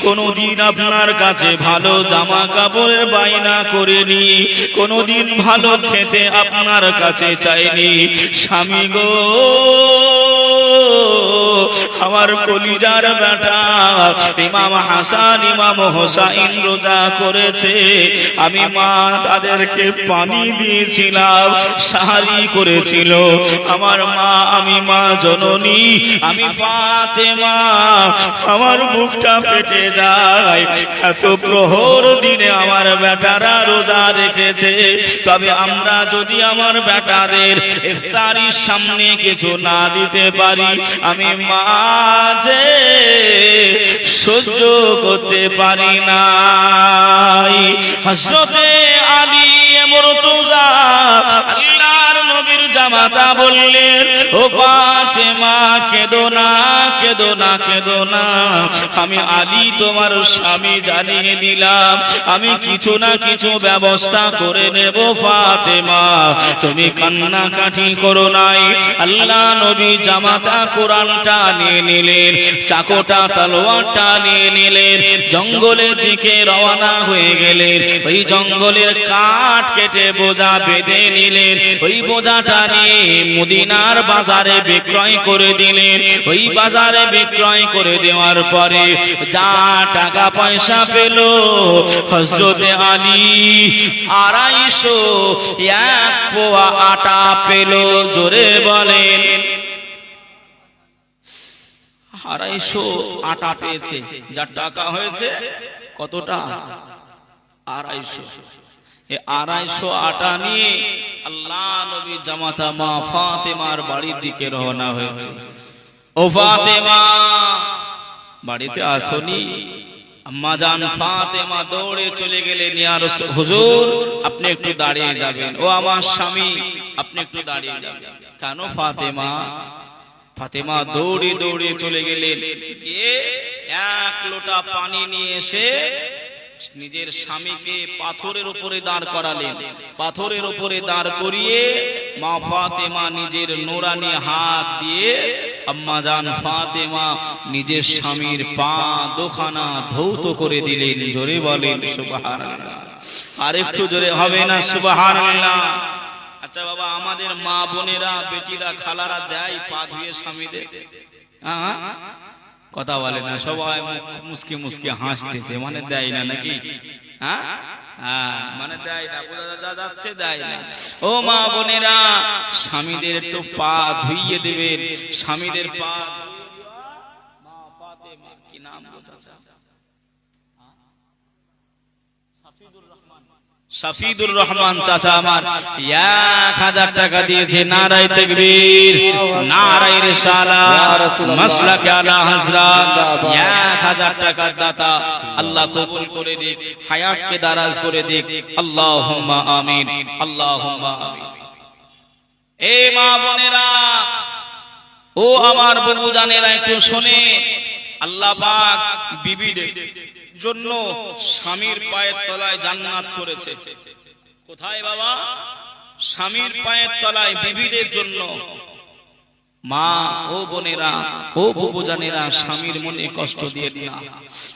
Speaker 1: কোনদিন আপনার কাছে ভালো জামা কাপড়ের বায়না করেনি, কোনদিন ভালো খেতে আপনার কাছে চাইনি। স্বামী গো, আমার কলিজার বেটা ইমাম হাসান ইমাম হুসাইন রোজা করেছে, আমি মা তাদেরকে পানি দিয়েছিলাম, সাহারি করেছিল আমার মা, আমি মা জননী, আমি ফাতেমা, আমার বুকটা ফেটে যায়। এত প্রহর দিনে আমার বেটারা রোজা রেখেছে, তবে আমরা যদি আমার বেটাদের ইফতারির সামনে কিছু না দিতে পারি, আমি মা যে সহ্য করতে পারি না। হযরতে আলী মুর্তজা আল্লাহর নবীর জামাতা বললেন, ও ফাতেমা কেঁদো না, কেঁদো না, কেঁদো না, আমি আলী তোমার স্বামী জানিয়ে দিলাম, আমি কিছু না কিছু ব্যবস্থা করে নেব। ফাতেমা তুমি কান্নাকাটি করো নাই। আল্লাহ নবী জামাতা কোরআনটা নিয়ে নিলেন, চাকোটা তলোয়ারটা নিয়ে নিলেন, জঙ্গলের দিকে রওনা হয়ে গেলেন। ওই জঙ্গলের কাঠ কেটে বোঝা বেঁধে নিলেন, ওই বোঝাটা নিয়ে মদিনার বাজারে বিক্রয় করে দিলেন। ওই বাজারে বিক্রয় করে দেওয়ার পরে যা টাকা পয়সা পেল হযরতে আলী 250 এক পোয়া আটা পেল। জোরে বলেন, 250 আটা পেয়েছে। যার টাকা হয়েছে কতটা? 250। এই 250 আটা নিয়ে আল্লাহ নবী জামাতা মা ফাতেমার বাড়ির দিকে রওনা হয়েছে। ও ফাতেমা, বাড়িতে আছোনি? আম্মা জান ফাতেমা দৌড়ে চলে গেলেন, ইয়া রাসূল, হুজুর আপনি একটু দাঁড়িয়ে যাবেন, ও আমার স্বামী আপনি একটু দাঁড়িয়ে যাবেন। কেন ফাতেমা? ফাতেমা দৌড়ে দৌড়ে চলে গেলেন, গিয়ে 1 লোটা পানি নিয়ে এসে নিজের স্বামীকে পাথরের উপরে দাঁড় করালেন। পাথরের উপরে দাঁড় করিয়ে মা ফাতেমা নিজের নোরানি হাত দিয়ে আম্মা জান ফাতেমা নিজের স্বামীর পা দুখানা ধৌত করে দিলেন। জোরে বলেন সুবহানাল্লাহ। আর একটু জোরে হবে না সুবহানাল্লাহ? আচ্ছা বাবা, আমাদের মা বোনেরা, বেটিরা, খালারা দেয় পা ধুয়ে স্বামীদের? হ্যাঁ, কথা বলে না, সবাই মুসকি মুসকি হাসতেছে, মানে দেয় না নাকি? হ্যাঁ, মানে দেয় না, বোঝা যাচ্ছে দেয় না। ও মা বোনেরা, স্বামীদের একটু পা ধুইয়ে দেবেন। স্বামীদের পা, মা ফাতেমা, কি নাম বোঝাচ্ছে? শাফিদুর রহমান চাচা আমার 1000 টাকা দিয়েছে। নারায়ে তাকবীর, নারায়ে রিসালাত, মাসলাকে আলা হযরত। 1000 টাকার দাতা, আল্লাহ কবুল করে দিক, হায়াতকে দারাজ করে দিক। আল্লাহুম্মা আমিন, আল্লাহুম্মা আমিন। এ মা বোনেরা, ও আমার বাবু জানেরা, একটু শুনে, আল্লাহ পাক বিবিদের জন্য স্বামীর পায়ের তলায় জান্নাত করেছে। কোথায় বাবা? স্বামীর পায়ের তলায় বিবিদের জন্য। মা ও বোনেরা, ও বাবু জানেরা, স্বামীর মনে কষ্ট দিয়েন না।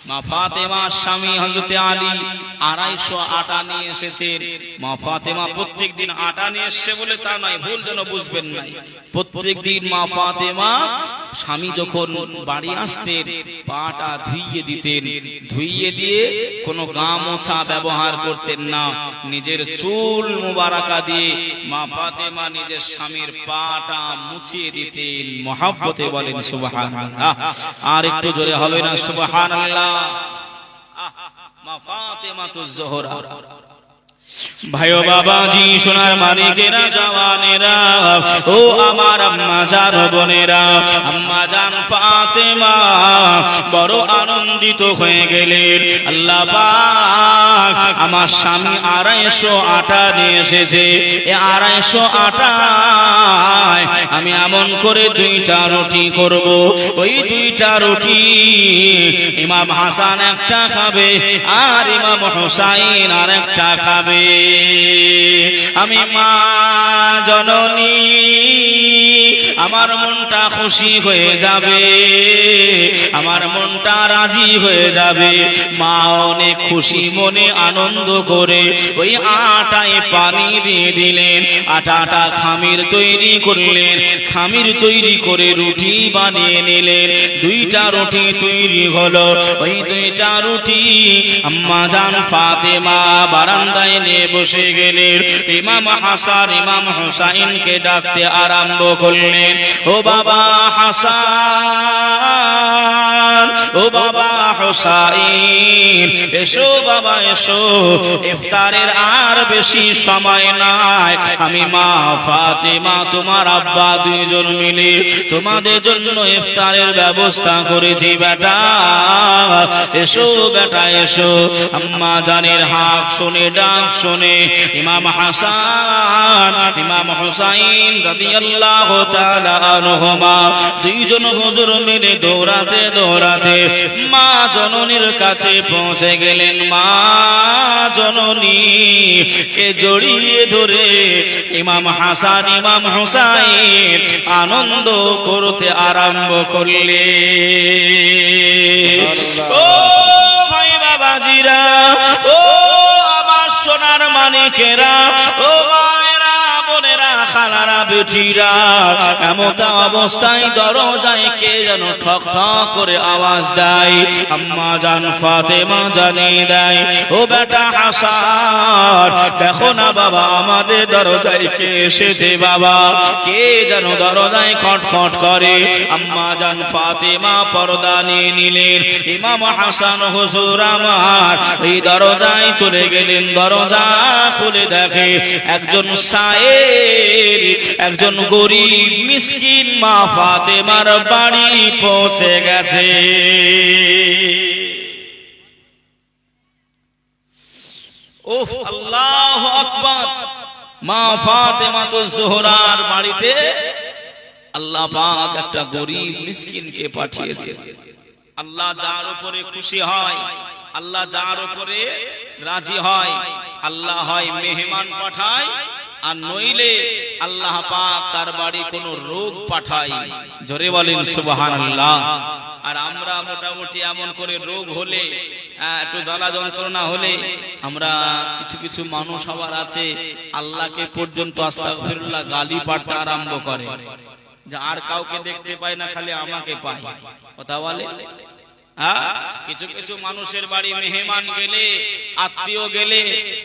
Speaker 1: মা ফাতেমার স্বামী হযরত আলী 250 আটা নিয়ে এসেছেন। মা ফাতেমা প্রত্যেকদিন আটা নিয়ে এসে বলে তা নয়, ভুল যেন বুঝবেন নাই। প্রত্যেকদিন মা ফাতেমা স্বামী যখন বাড়ি আসতেন, পাটা ধুইয়ে দিতেন। ধুইয়ে দিয়ে কোনো গামছা ব্যবহার করতেন না, নিজের চুল মুবারাকা দিয়ে মা ফাতেমা নিজের স্বামীর পাটা মুছিয়ে দিতেন। মহব্বতে বলেন সুবহানাল্লাহ। আর একটু জোরে হবে না সুবহানাল্লাহ? মা ফাতেমাতুজ জোহরা। ভাইও বাবাজি, সোনার মানিকেরা, জওয়ানেরা, ও আমার আম্মা জান বোনেরা, আম্মা জান ফাতেমা বড় আনন্দিত হয়ে গেলেন। আল্লাহ পাক আমার স্বামী 250 আটা নিয়ে এসেছে। এই 250 আটায় আমি এমন করে 2টা রুটি করব। ওই 2টা রুটি ইমাম হাসান একটা খাবে, আর ইমাম হুসাইন আর একটা খাবে। আমি মা জননী, আমার মনটা খুশি হয়ে যাবে, আমার মনটা রাজি হয়ে যাবে। মা অনেক খুশি মনে আনন্দ করে ওই আটায় পানি দিয়ে দিলেন। আটাটা খামির তৈরি করলেন, খামির তৈরি করে রুটি বানিয়ে নিলেন। 2টা রুটি তৈরি হলো। ওই 2টা রুটি আম্মা জান ফাতেমা বারান্দায় নিয়ে বসে গেলেন। ইমাম হাসান ইমাম হুসাইনকে ডাকতে আরম্ভ করলেন। ও বাবা হাসান, ও বাবা হুসাইন, এসো বাবা এসো, ইফতারের আর বেশি সময় নাই। আমি মা ফাতেমা তোমার আব্বা 2 জন মিলে তোমাদের জন্য ইফতারের ব্যবস্থা করেছি। বেটা এসো, বেটা এসো। আম্মা জানের হাক শুনে, ডাক শুনে ইমাম হাসান ইমাম হুসাইন রাদিয়াল্লাহু তাআলা আনহুমা 2 জন হুজুর মিলে দৌড়াতে দৌড়াতে মা জননীর কাছে পৌঁছে গেলেন। মা জননী কে জড়িয়ে ধরে ইমাম হাসান ইমাম হুসাইন আনন্দ করতে আরম্ভ করলেন। ও ভাই বাবাজিরা, ও আমার সোনার মানিকেরা, ও মায়েরা, বোনেরা, খালারা, বেটিরা, এমতা অবস্থায় দরজায় কে যেন ঠক ঠক করে আওয়াজ দেয়। আম্মা জান ফাতেমা জানিয়ে দেয়, ও বেটা হাসান, দেখো না বাবা আমাদের দরজায় কে এসেছে। বাবা কে যেন দরজায় খটখট করে। আম্মা জান ফাতেমা পর্দা নিয়ে নিলেন। ইমাম হাসান হুজুর আমার এই দরজায় চলে গেলেন। দরজা খুলে দেখে একজন সায়ের, একজন গরিব মিসকিন মা ফাতেমার বাড়ি পৌঁছে গেছে। উফ, আল্লাহু আকবার। মা ফাতেমাতুজ জোহরার বাড়িতে আল্লাহ পাক একটা গরিব মিসকিনকে পাঠিয়েছে। আল্লাহ যার উপরে খুশি হয়, আল্লাহ যার উপরে রাজি হয়, আল্লাহ হয় মেহমান পাঠায়, আর নইলে আল্লাহ পাক তার বাড়ি কোনো রোগ পাঠায়। জোরে বলেন সুবহানাল্লাহ। আর আমরা আমরা মোটামুটি এমন করে রোগ হলে, একটু জ্বালা যন্ত্রণা হলে, আমরা কিছু কিছু মানুষ আবার আছে আল্লাহকে পর্যন্ত আস্তাগফিরুল্লাহ গালি পাঠতে আরম্ভ করে, যে আর কাউকে দেখতে পাই না, খালি আমাকে পাই। কথা বলে। কিছু কিছু মানুষের বাড়ি মেহমান গেলে, আত্মীয় গেলে,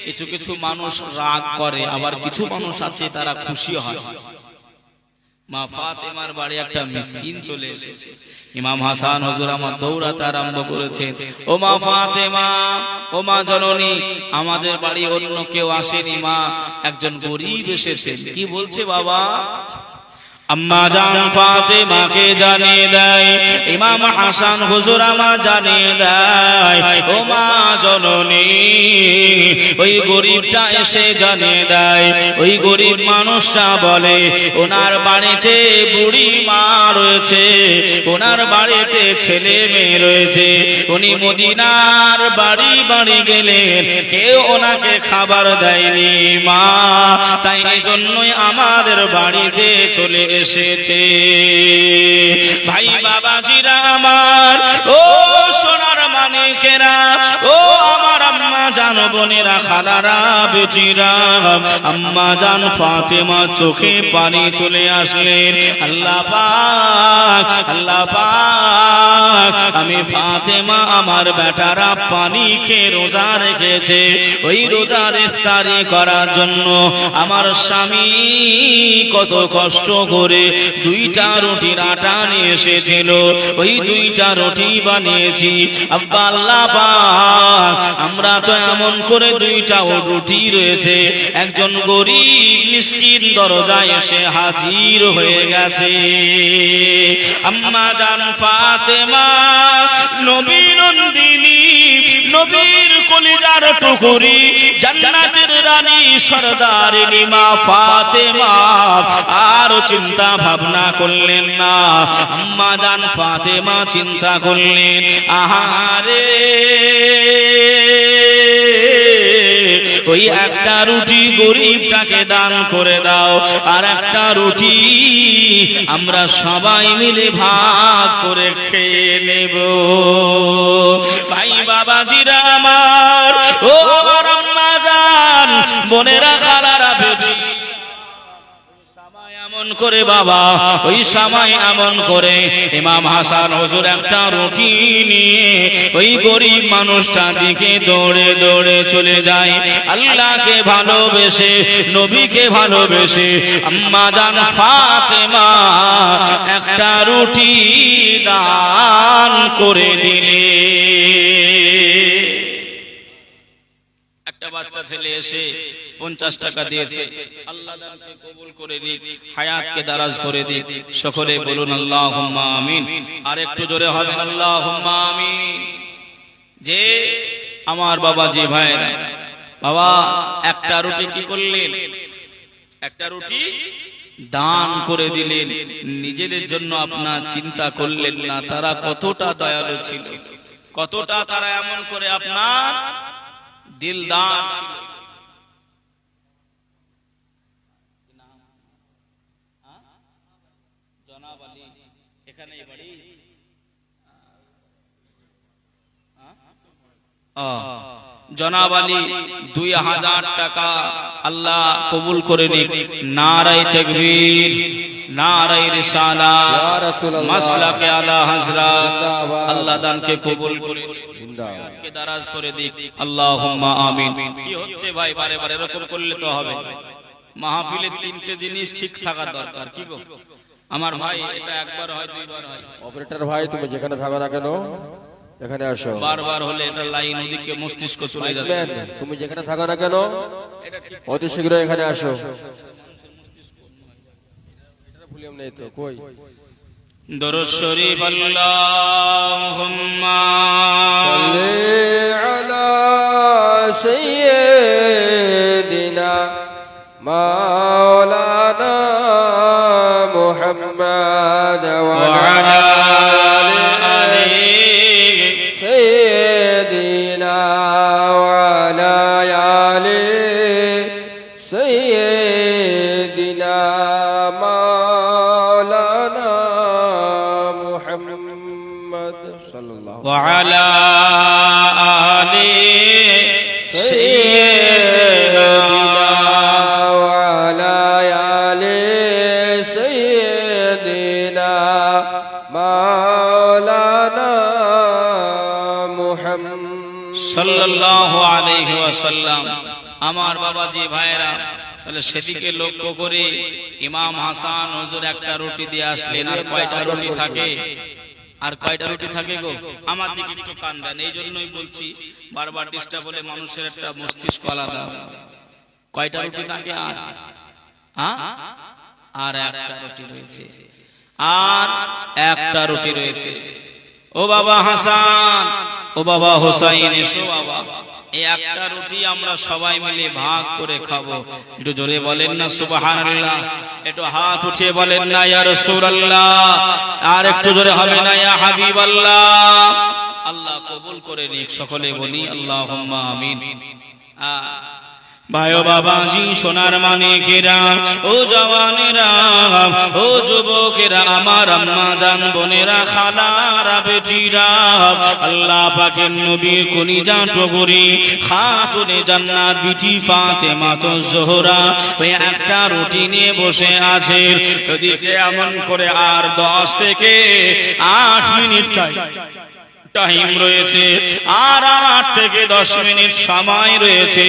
Speaker 1: কিছু কিছু মানুষ রাগ করে, আবার কিছু মানুষ আছে তারা খুশি হয়। মা ফাতেমার বাড়ি একটা মিসকিন চলে এসেছে। ইমাম হাসান হুজুর আমার দৌড়াতে আরম্ভ করেছে, ও মা ফাতেমা, ও মা জননী, আমাদের বাড়ি অন্য কেউ আসেনি মা, একজন গরিব এসেছে। কি বলছে বাবা? আম্মা জান ফাতেমাকে জানিয়ে দেয়, ইমাম হাসান হুজুর আমার জানিয়ে দেয়, ও মা জননী, ওই গরিবটা এসে জানিয়ে দেয়, ওই গরিব মানুষটা বলে ওনার বাড়িতে বুড়ি মা রয়েছে, ওনার বাড়িতে ছেলে মেয়ে রয়েছে, উনি মদিনার বাড়ি বাড়ি গেলেন, কেউ ওনাকে খাবার দেয়নি মা, তাই এই জন্যই আমাদের বাড়িতে চলে এসেছে। ভাই বাবাজিরা আমার, ও সোনার মানিকেরা, ও আমার আম্মা জান বোনেরা, খালারা, বেটিরা, আম্মা জান ফাতেমা চোখে পানি চলে আসলেন। আল্লাহ পাক, আল্লাহ পাক, আমি ফাতেমা আমার বেটারা পানি খেয়ে রোজা রেখেছে, ওই রোজার ইফতারি করার জন্য আমার স্বামী কত কষ্ট করে 2টা রুটির আটা নিয়ে এসেছিল, ওই 2টা রুটি বানিয়েছি। আব্বা আল্লাহ পাক, আমরা তো এমন করে 2টা রুটি রয়েছে, একজন গরিব মিসকিন দরজায় এসে হাজির হয়ে গেছে। আম্মা জান ফাতেমা নবী নন্দিনী, নবীর কলিজার টুকরি, জান্নাতের রানী সরদারিনী মা ফাতেমা আর চিন্তা ভাবনা করলেন না। আম্মা জান ফাতেমা চিন্তা করলেন, আহারে, ওই একটা রুটি গরিবটাকে দান করে দাও, আর একটা রুটি আমরা সবাই মিলে ভাগ করে খেয়ে নেব। ভাই বাবাজিরা আমার, ও আমার আম্মা জান বোনেরা, খালারা, বেটি, এমন করে বাবা, ওই সময় এমন করে ইমাম হাসান হুজুর একটা রুটি নিয়ে ওই গরিব মানুষটার দিকে দৌড়ে দৌড়ে চলে যায়। আল্লাহকে ভালোবেসে, নবীকে ভালোবেসে আম্মা জান ফাতেমা একটা রুটি দান করে দিলে। একটা বাচ্চা ছেলে এসে 50 টাকা দিয়েছে, আল্লাহ দানকে কবুল করে দিক, হায়াতকে দারাজ করে দিক। সকলে বলুন আল্লাহুম্মা আমিন। আর একটু জোরে হবেন আল্লাহুম্মা আমিন। যে আমার বাবাজি ভাইরা, বাবা একটা রুটি কি করলেন? একটা রুটি দান করে দিলেন, নিজেদের জন্য আপনার চিন্তা করলেন না। তারা কতটা দয়ালু ছিল, কতটা তারা এমন করে আপনার দিলদার ছিল। জনাব আলী এখানে বাড়ি, জনাব আলী 2000 টাকা আল্লাহ কবুল করে নিক। নারায়ে তাকবীর, নারায়ে রিসালাত, মাসলাকে আলা হযরত, আল্লাহ দানকে কবুল করে কে দারাজ করে দিক। আল্লাহুম্মা আমিন। কি হচ্ছে ভাই, বারে বারে এরকম করলে তো হবে। মাহফিলে 3টে জিনিস ঠিক থাকা দরকার। কি গো আমার ভাই, এটা একবার হয়, 2বার হয়।
Speaker 2: অপারেটর ভাই, তুমি যেখানে থাকো না কেন এখানে আসো।
Speaker 1: বারবার হলে এটা লাইন ওদিকে মস্তিষ্ক চলে যাচ্ছে।
Speaker 2: তুমি যেখানে থাকো না কেন অতি শীঘ্র এখানে আসো। এটা ভুলিয়াম নেই তো কই।
Speaker 1: দরুদ শরীফ আল্লাহুম্মা
Speaker 2: সাল্লি আলা সাইয়্যিদিনা মাওলানা মুহাম্মদ ওয়া আলা আলি সাইয়্যিদিনা ওয়া আলা আলি সাইয়্যিদিনা মাওলানা মুহাম্মদ
Speaker 1: وعلى آل سيدنا
Speaker 2: وعلى آل سيدنا مولانا محمد
Speaker 1: সাল্লাল্লাহু আলাইহি ওয়াসাল্লাম। আমার বাবাজি ভাইরা, তাহলে সেদিকে লক্ষ্য করে ইমাম হাসান হুজুর একটা রুটি দিয়ে আসলেন। আর কয়টা রুটি থাকে? আর কয়টা রুটি থাকে গো? আমার দিকে একটু কান দেন, এই জন্যই বলছি, বারবার ডিস্টার্ব হলে মানুষের একটা মস্তিষ্ক আলাদা। কয়টা রুটি থাকে? আর একটা রুটি রয়েছে, আর একটা রুটি রয়েছে। ও বাবা হাসান, ও বাবা হোসাইন, এসো বাবা, এই একটা রুটি আমরা সবাই মিলে ভাগ করে খাবো। একটু জোরে বলেন না সুবহানাল্লাহ, একটু হাত উঠিয়ে বলেন না ইয়া রাসূলুল্লাহ, আর একটু জোরে হবে না ইয়া হাবিবাল্লাহ। আল্লাহ কবুল করে নিক, সকলে বলি আল্লাহুম্মা আমিন। ভাই ও বাবাজি, সোনার মানিকেরা, ও জওয়ানেরা, ও যুবকেরা, আমার আম্মা জান, বোনেরা, খালারা, বেটিরা, আল্লাহ পাকের নবী কলিজা টুকরি খাতুনে জান্নাত বিটি ফাতেমা তো জোহরা ওই একটা রুটি নিয়ে বসে আছে। ওদিকে এমন করে আর 10 থেকে 8 মিনিট টাইম রয়েছে, আর 8 থেকে 10 মিনিট সময় রয়েছে।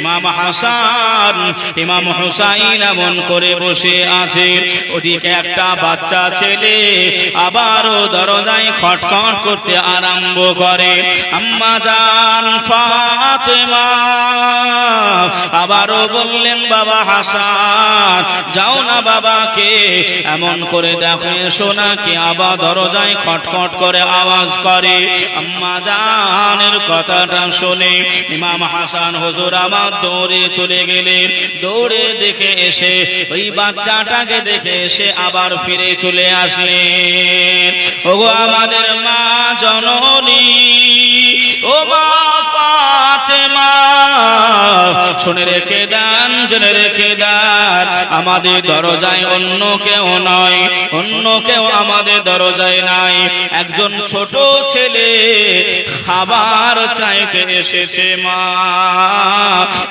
Speaker 1: ইমাম হাসান, ইমাম হুসাইন এমন করে বসে আছে। ওদিকে একটা বাচ্চা ছেলে আবারও দরজায় খটখট করতে আরম্ভ করে। আম্মা জান ফাতেমা আবারও বললেন, বাবা হাসান, যাও না বাবাকে এমন করে দেখো, এসো না কি আবার দরজায় খটখট করে আওয়াজ করে। আম্মা জানের কথাটা শুনে ইমাম হাসান হুজুর আমার দৌড়ে চলে গেলেন। দৌড়ে দেখে এসে ওই বাচ্চাটাকে দেখে এসে আবার ফিরে চলে আসলেন। ওগো আমাদের মা জননী, ও মা ফাতেমা, শুনে রেখে দেন, জেনে রেখে দেন, আমাদের দরজায় অন্য কেউ নয়, অন্য কেউ আমাদের দরজায় নাই। একজন ছোট ছেলে খাবার চাইতে এসেছে। মা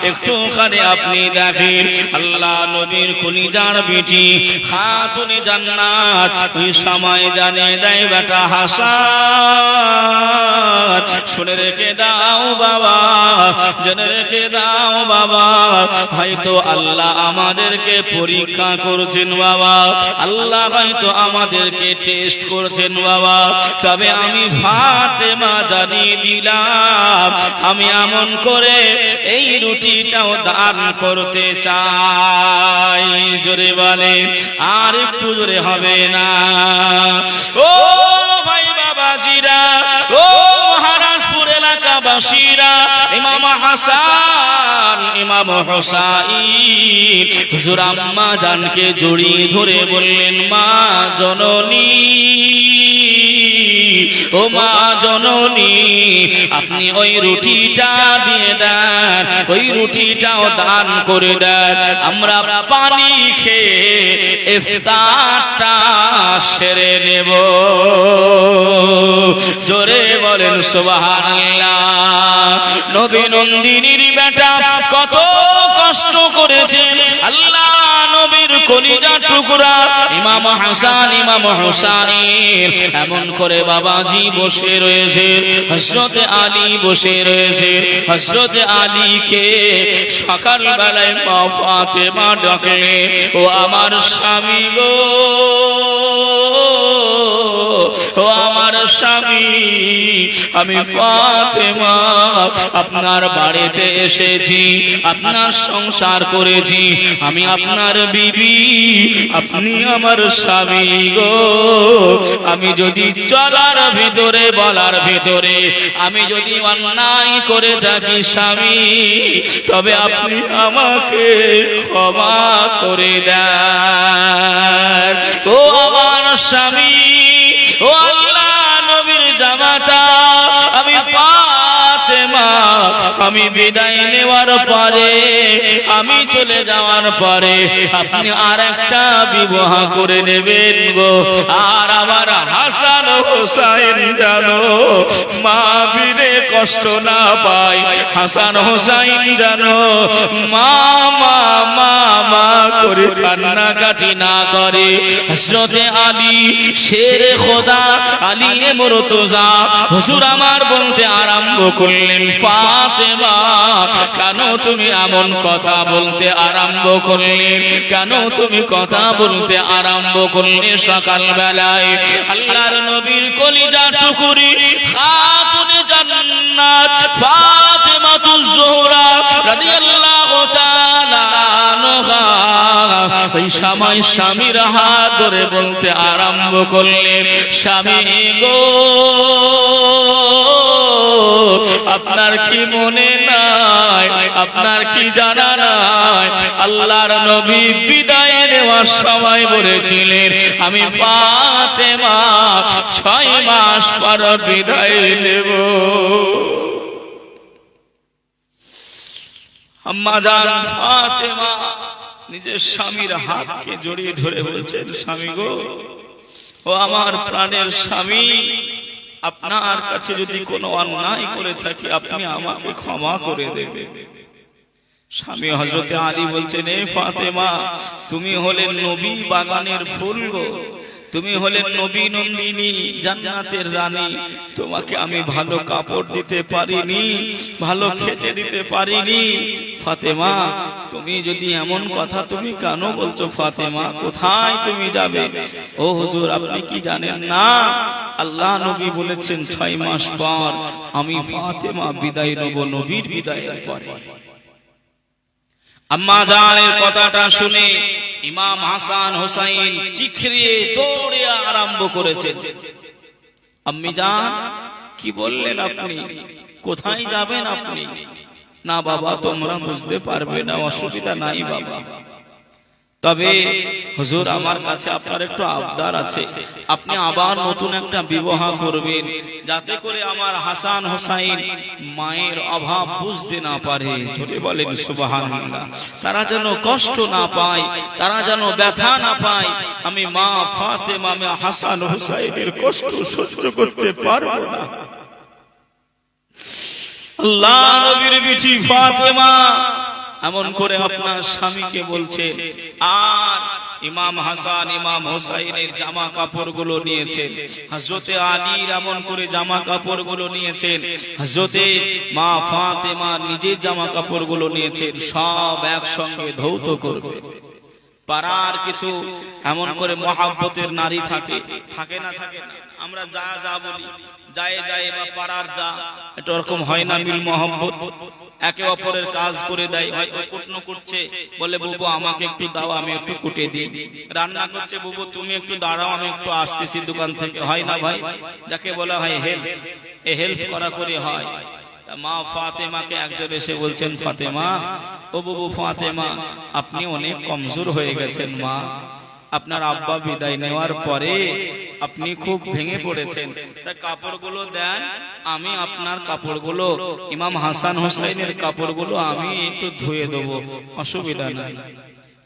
Speaker 1: একটুখানি আপনি দেখেন, আল্লাহ নবীর কলিজার বিটি খাতুনে জান্নাত ওই সময় জানিয়ে দেয়, বেটা হাসান, শুনে রেখে দাও বাবা, জেনে রেখে দাও বাবা, হয়তো আল্লাহ আমাদেরকে পরীক্ষা করছেন বাবা, আল্লাহ হয়তো আমাদেরকে টেস্ট করছেন বাবা। তবে আমি ফাতেমা জানিয়ে দিলাম, আমি এমন করে এই রুটিটাও দান করতে চাই। জোরে বলে, আর একটু জোরে হবে না? ও ভাই বাবাজিরা, ও মহারাজপুর এলাকাবাসীরা, ইমাম হাসান, ইমাম হুসাইন হুজুর আম্মা জানকে জড়িয়ে ধরে বললেন, মা জননী, ও মা জননী, আপনি ওই রুটিটা দিয়ে দেন, ওই রুটিটাও দান করে দেন, আমরা পানি খেয়ে ইফতারটা সেরে নেব। জোরে বলেন সুবহানাল্লাহ। নবী নন্দিনীর বেটা কত কষ্ট করেছেন, আল্লাহ নবীর কলিজার টুকরা ইমাম হাসান, ইমাম হুসাইন এমন করে বাবাজি বসে রয়েছে, হযরত আলী বসে রয়েছে। হযরত আলীকে সকাল বেলায় মা ফাতেমা ডাকে, ও আমার স্বামী গো, ও আমার স্বামী, আমি ফাতেমা আপনার বাড়িতে এসেছি, আপনার সংসার করেছি, আমি আপনার বিবি, আপনি আমার স্বামী গো। আমি যদি চলার ভিতরে বলার ভিতরে আমি যদি অন্যায় করে থাকি স্বামী, তবে আপনি আমাকে ক্ষমা করে দেন। ও আমার স্বামী, ও আল্লাহ নবীর জামাতা, আমি ফাতেমা আমি বিদায় নেওয়ার পরে, আমি চলে যাওয়ার পরে আপনি আর একটা বিবাহ করে নেবেন গো। আর আমার হাসান হোসাইন জানো মা বিনে কষ্ট না পায়, হাসান হোসাইন জানো মা মা মা মা করে কান্নাকাটি না করে। হযরতে আলী শেরে খোদা, আলী মুর্তজা হুজুর আমার বলতে আরম্ভ করলেন, ফাতেমা কেন তুমি এমন কথা বলতে আরম্ভ করলে, কেন তুমি কথা বলতে আরম্ভ করলে? সকাল বেলায় আল্লাহর নবীর কলিজা টুকুরি খাতুনে জান্নাত ফাতেমাতুজ জোহরা রাদিয়াল্লাহু তাআলা আনহা ওই সময় স্বামীর হাত ধরে বলতে আরম্ভ করলেন, স্বামী গো আপনার কি মনে নাই, আপনার কি জানা নাই, আল্লাহর নবী বিদায় নেওয়ার সময় বলেছিলেন আমি ফাতেমা 6 মাস পর বিদায় নেব। আম্মা জান ফাতেমা নিজের স্বামীর হাতকে জড়িয়ে ধরে বলছেন, স্বামী গো, ও আমার প্রাণের স্বামী, আপনার কাছে যদি কোনো অন্যায় করে থাকি আপনি আমাকে ক্ষমা করে দেবেন। স্বামী হযরতে আলী বলছেন, এ ফাতেমা, তুমি হলেন নবী বাগানের ফুল গো, তুমি হলেন নবী নন্দিনী, জান্নাতের রানী, তোমাকে আমি ভালো কাপড় দিতে পারিনি, ভালো খেতে দিতে পারিনি। ফাতেমা, তুমি যদি এমন কথা তুমি কেন বলছো? ফাতেমা, কোথায় তুমি যাবে? ও হুজুর, আপনি কি জানেন না আল্লাহ নবী বলেছেন 6 মাস পর আমি ফাতেমা বিদায় নেব, নবীর বিদায়ের পরে। আম্মা জানের কথাটা শুনে ইমাম হাসান হোসাইন চিৎকারে দৌড়ে আরম্ভ করেছেন। আম্মি জান, কি বললেন আপনি? কোথায় যাবেন আপনি? না বাবা, তোমরা বুঝতে পারবে না, অসুবিধা নাই বাবা, তবে হুজুর আমার কাছে আপনার একটু আবদার আছে, আপনি আবার নতুন একটা বিবাহ করবেন, যাতে করে আমার হাসান হোসাইন মায়ের অভাব বুঝতে না পারে। জোরে বলেন সুবহানাল্লাহ। তারা যেন কষ্ট না পায়, তারা যেন ব্যথা না পায়। আমি মা ফাতেমা, আমি হাসান হোসাইনের কষ্ট সহ্য করতে পারবো না। আল্লাহ নবীর বিটি ফাতেমা এমন করে আপনার স্বামীকে বলছে। আর ইমাম হাসান ইমাম হোসাইনের জামা কাপড়গুলো নিয়েছেন, হযরতে আলীর এমন করে জামা কাপড়গুলো নিয়েছেন, হযরতে মা ফাতেমা নিজের জামা কাপড়গুলো নিয়েছেন, সব একসঙ্গে ধৌত করবে। পাড়ার কিছু এমন করে মহাব্বতের নারী থাকে, থাকে না থাকে না, আমরা যা যা বলি যায় যায় বা পাড়ার যা, এটা ওরকম হয় না মিল মহব্বত, একে অপরের কাজ করে দেয়। হয়তো কুটনো কুটছে, বলে বুবু আমাকে একটু দাও, আমি একটু কুটে দিই। রান্না করছে, বুবু তুমি একটু দাঁড়াও, আমি একটু আসতেছি দোকান থেকে। হয় না ভাই, যাকে বলা হয় হেল্প, এ হেল্প করা করে হয়। মা ফাতেমাকে একজন এসে বলছেন, ফাতেমা, ও বুবু ফাতেমা, আপনি অনেক কমজোর হয়ে গেছেন মা, আপনার আব্বা বিদায় নেওয়ার পরে আপনি খুব ভেঙে পড়েছেন, তা কাপড়গুলো দেন, আমি আপনার কাপড়গুলো, ইমাম হাসান হোসাইনের কাপড়গুলো আমি একটু ধুয়ে দেবো, অসুবিধা নাই।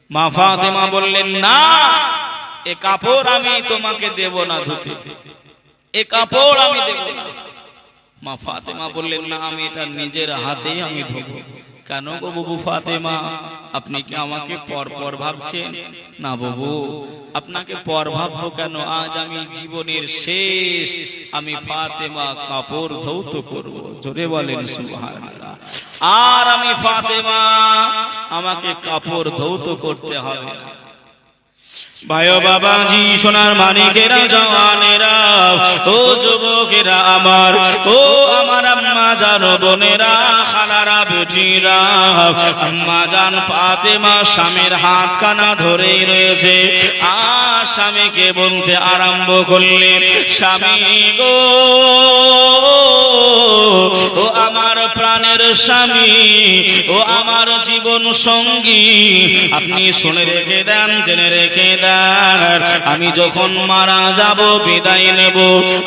Speaker 1: মা ফাতেমা বললেন, না, এ কাপড় আমি তোমাকে দেব না ধুতে, এ কাপড় আমি দেব না। মা ফাতেমা বললেন, না, আমি এটা নিজের হাতেই আমি ধোবো। কেন গো বাবু ফাতেমা, আপনি কি আমাকে পর ভাবছেন? না বাবু, আপনাকে পর ভাববো কেন? আজ আমি জীবনের শেষ আমি ফাতেমা কাপড় ধৌত করব। জোরে বলেন সুবহানাল্লাহ। আর আমি ফাতেমা, আমাকে কাপড় ধৌত করতে হবে না। ভাই বাবাজি, সোনার মানিকেরা, জওয়ানেরা, ও যুবকেরা আমার, ও আমার আম্মা জান বোনেরা, খালারা, বেটিরা, আম্মা জান ফাতেমা স্বামীর হাত কানা ধরেই রয়েছে। আর স্বামীকে বলতে আরম্ভ করলেন, স্বামী গো, ও আমার প্রাণের স্বামী, ও আমার জীবন সঙ্গী, আপনি শুনে রেখে দেন, জেনে রেখে দেন, দেন। আমি যখন মারা যাব, বিদায় নেব,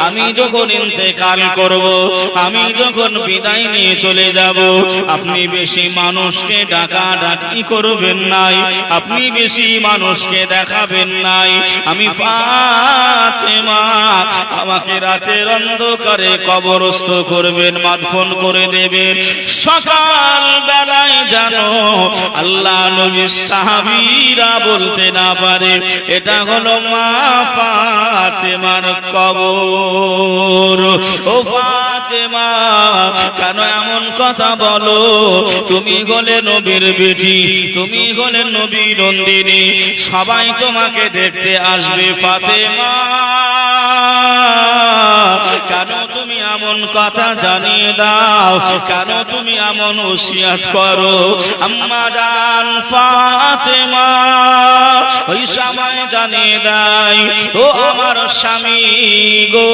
Speaker 1: আমি যখন ইন্তেকাল করব, আমি যখন বিদায় নিয়ে চলে যাব, আপনি বেশি মানুষকে ডাকাডাকি করবেন নাই, আপনি বেশি মানুষকে দেখাবেন নাই। আমি ফাতেমা, আমাকে রাতের অন্ধকারে কবরস্থ করবেন, মাদফন করে দেবেন। সকাল বেলায় জানো আল্লাহ নবী সাহাবীরা বলতে না পারে এটা হলো মা ফাতেমার কবর। ও ফাতেমা, কেন এমন কথা বলো? তুমি হলে নবীর বেটি, তুমি হলে নবী নন্দিনী, সবাই তোমাকে দেখতে আসবে ফাতেমা। কেন তুমি এমন কথা জানিয়ে দাও? কেন তুমি এমন ওসিয়াত করো? আম্মা জান ফাতেমা ওই সময় জানিয়ে দেয়, ও আমার স্বামী গো,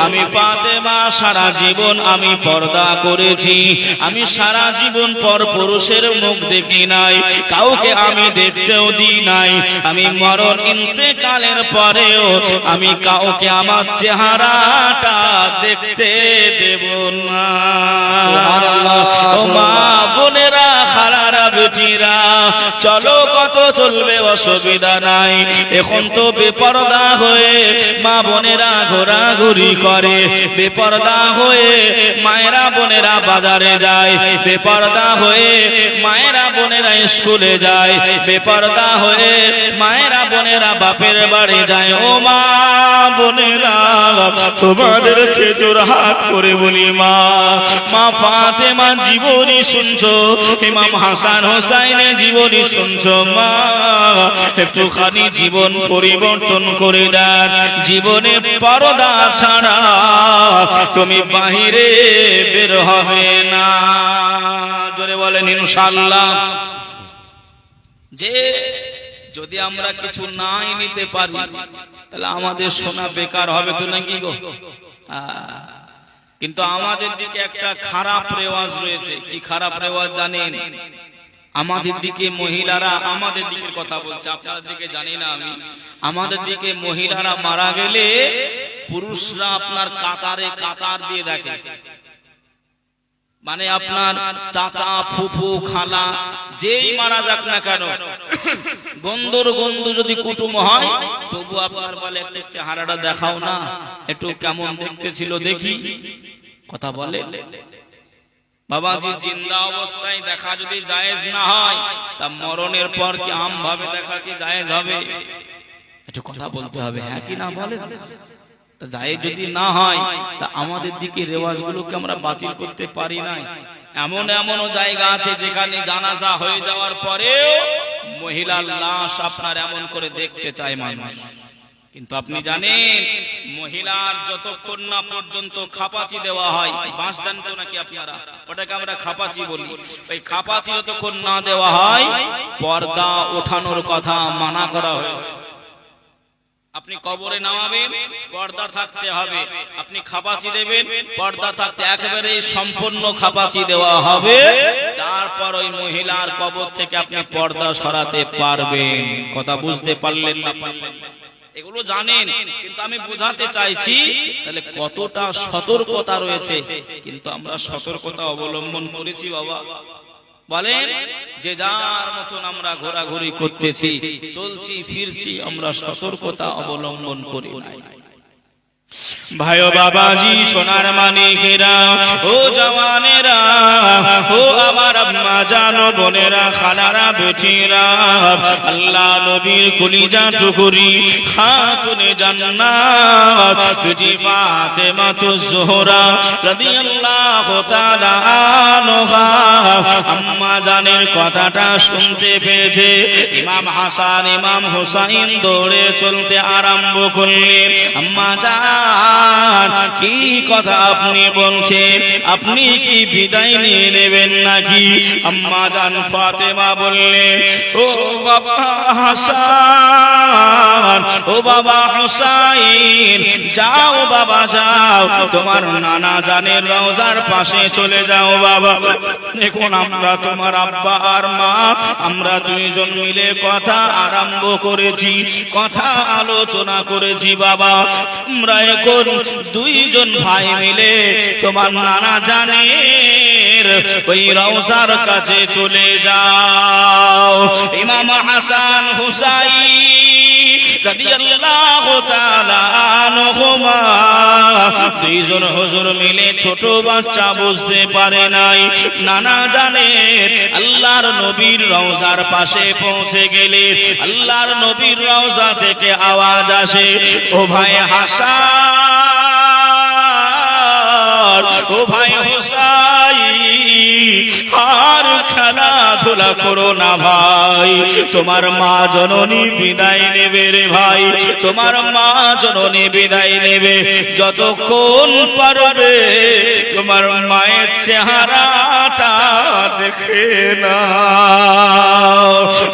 Speaker 1: আমি ফাতেমা সারা জীবন আমি পর্দা করেছি, আমি সারা জীবন পর পুরুষের মুখ দেখি নাই, কাউকে আমি দেখতেও দিই নাই। আমি মরণ ইন্তেকালের পরেও আমি কাউকে আমার চেহারাটা দেখতে দেব না। ও মা বোনেরা, খালারা, বেটিরা, চলো কত চলবে, অসুবিধা নাই। এখন তো বেপরদা হয়ে মা বোনেরা ঘোরাঘুরি করে, বেপরদা হয়ে মায়েরা বোনেরা বাজারে যায়, বেপরদা হয়ে মায়েরা বোনেরা স্কুলে যায়, বেপরদা হয়ে মায়েরা বোনেরা বাপের বাড়ি যায়। ও মা বোনেরা, তোমাদের খেজুর হাত করে বলি, মা মা ফাতেমা জীবনী শুনছো, ইমাম হাসান হোসাইনের জীবনী শুনছো, মা একটুখানি জীবন পরিবর্তন করে দেন। জীবনে পর্দা ছাড়া তুমি বাহিরে বের হবে না। জোরে বলেন ইনশাআল্লাহ। যে যদি আমরা কিছু নাই নিতে পারি, তাহলে আমাদের সোনা বেকার হবে তো নাকি গো? কিন্তু আমাদের দিকে একটা খারাপ রেওয়াজ রয়েছে। কি খারাপ রেওয়াজ জানেন? আমাদের দিকে মহিলারা, আমাদের দিকের কথা বলছে, আপনাদের দিকে জানি না আমি, আমাদের দিকে মহিলারা মারা গেলে পুরুষরা আপনার কাতারে কাতার দিয়ে দেখে। মানে আপনার চাচা, ফুফু, খালা যেই মারা যাক না কেন, গন্ধর গন্ধ যদি কুটুম হয়, তবু আপনার বলে একটু চেহারাটা দেখাও না, একটু কেমন দেখতে ছিল দেখি। কথা বলে বাবাজি, জিন্দা অবস্থায় দেখা যদি জায়েজ না হয়, তা মরণের পর কি আম ভাবে দেখা কি জায়েজ হবে? একটু কথা বলতে হবে, হ্যাঁ কি না বলেন? জায়েজ যদি না হয়, তা আমাদের দিকে রেওয়াজগুলোকে আমরা বাতিল করতে পারি না। এমন এমনও জায়গা আছে যেখানে জানাজা হয়ে যাওয়ার পরেও মহিলার লাশ আপনার এমন করে দেখতে চায় মানুষ। কিন্তু আপনি জানেন, মহিলার যতক্ষণ না পর্যন্ত খাপাচি দেওয়া হয়, বাঁশ দেন তো নাকি আপনারা, ওটাকে আমরা খাপাচি বলি, ওই খাপাচি যতক্ষণ না দেওয়া হয়, পর্দা ওঠানোর কথা মানা করা হয়েছে। আপনি কবরে নামাবেন, পর্দা থাকতে হবে। আপনি খাপাচি দেবেন, পর্দা থাকতে, একেবারে সম্পূর্ণ খাপাচি দেওয়া হবে। তারপর ওই মহিলার কবর থেকে আপনি পর্দা সরাতে পারবেন। কথা বুঝতে পারলেন না পারলেন? এগুলো জানেন, কিন্তু আমি বোঝাতে চাইছি তাহলে কতটা সতর্কতা রয়েছে। কিন্তু আমরা সতর্কতা অবলম্বন করেছি বাবা? বলেন, যে যার মতন আমরা ঘোরাঘুরি করতেছি, চলছি ফিরছি, আমরা সতর্কতা অবলম্বন করি নাই। ভাই ও বাবাজি, সোনার মানিকেরা, ও জওয়ানেরা, ও আমার আম্মা জানো, বোনেরা, খালারা, বেটিরা, আল্লাহ নবীর কলিজা টুকুরি খাতুনে জান্নাত বেটি ফাতেমা তুজ-জোহরা রাদিয়াল্লাহু তাআলা আনহা আম্মা জানের কথাটা শুনতে পেয়েছে। ইমাম হাসান, ইমাম হুসাইন দৌড়ে চলতে আরম্ভ করলেন। আম্মা জান, কি কথা আপনি বলছেন? আপনি কি বিদায় নিয়ে নেবেন নাকি? আম্মা জান ফাতেমা বললেন, ও বাবা হাসান, ও বাবা হুসাইন, যাও বাবা যাও, তোমার নানা জানের রওজার পাশে চলে যাও বাবা। দেখুন আমরা তোমার আব্বা আর মা, আমরা দুইজন মিলে কথা আরম্ভ করেছি, কথা আলোচনা করেছি বাবা। আমরা এখন দুইজন ভাই মিলে তোমার নানা জানের ওই রওজার কাছে চলে যাও। ইমাম হাসান হুসাইন রাদিয়াল্লাহু তাআলা আনহুমা দুইজন হুজুর মিলে, ছোট বাচ্চা বুঝতে পারে নাই, নানা জানে আল্লাহর নবীর রওজার পাশে পৌঁছে গেলে আল্লাহর নবীর রওজা থেকে আওয়াজ আসে, ও ভাই হাসান, ও ভাই হুসাইন, আর খেলাধুলা করো না ভাই, তোমার মা জননী বিদায় নেবে রে ভাই, তোমার মা জননী বিদায় নেবে। যতক্ষণ পারবে তোমার মায়ের চেহারাটা দেখে না।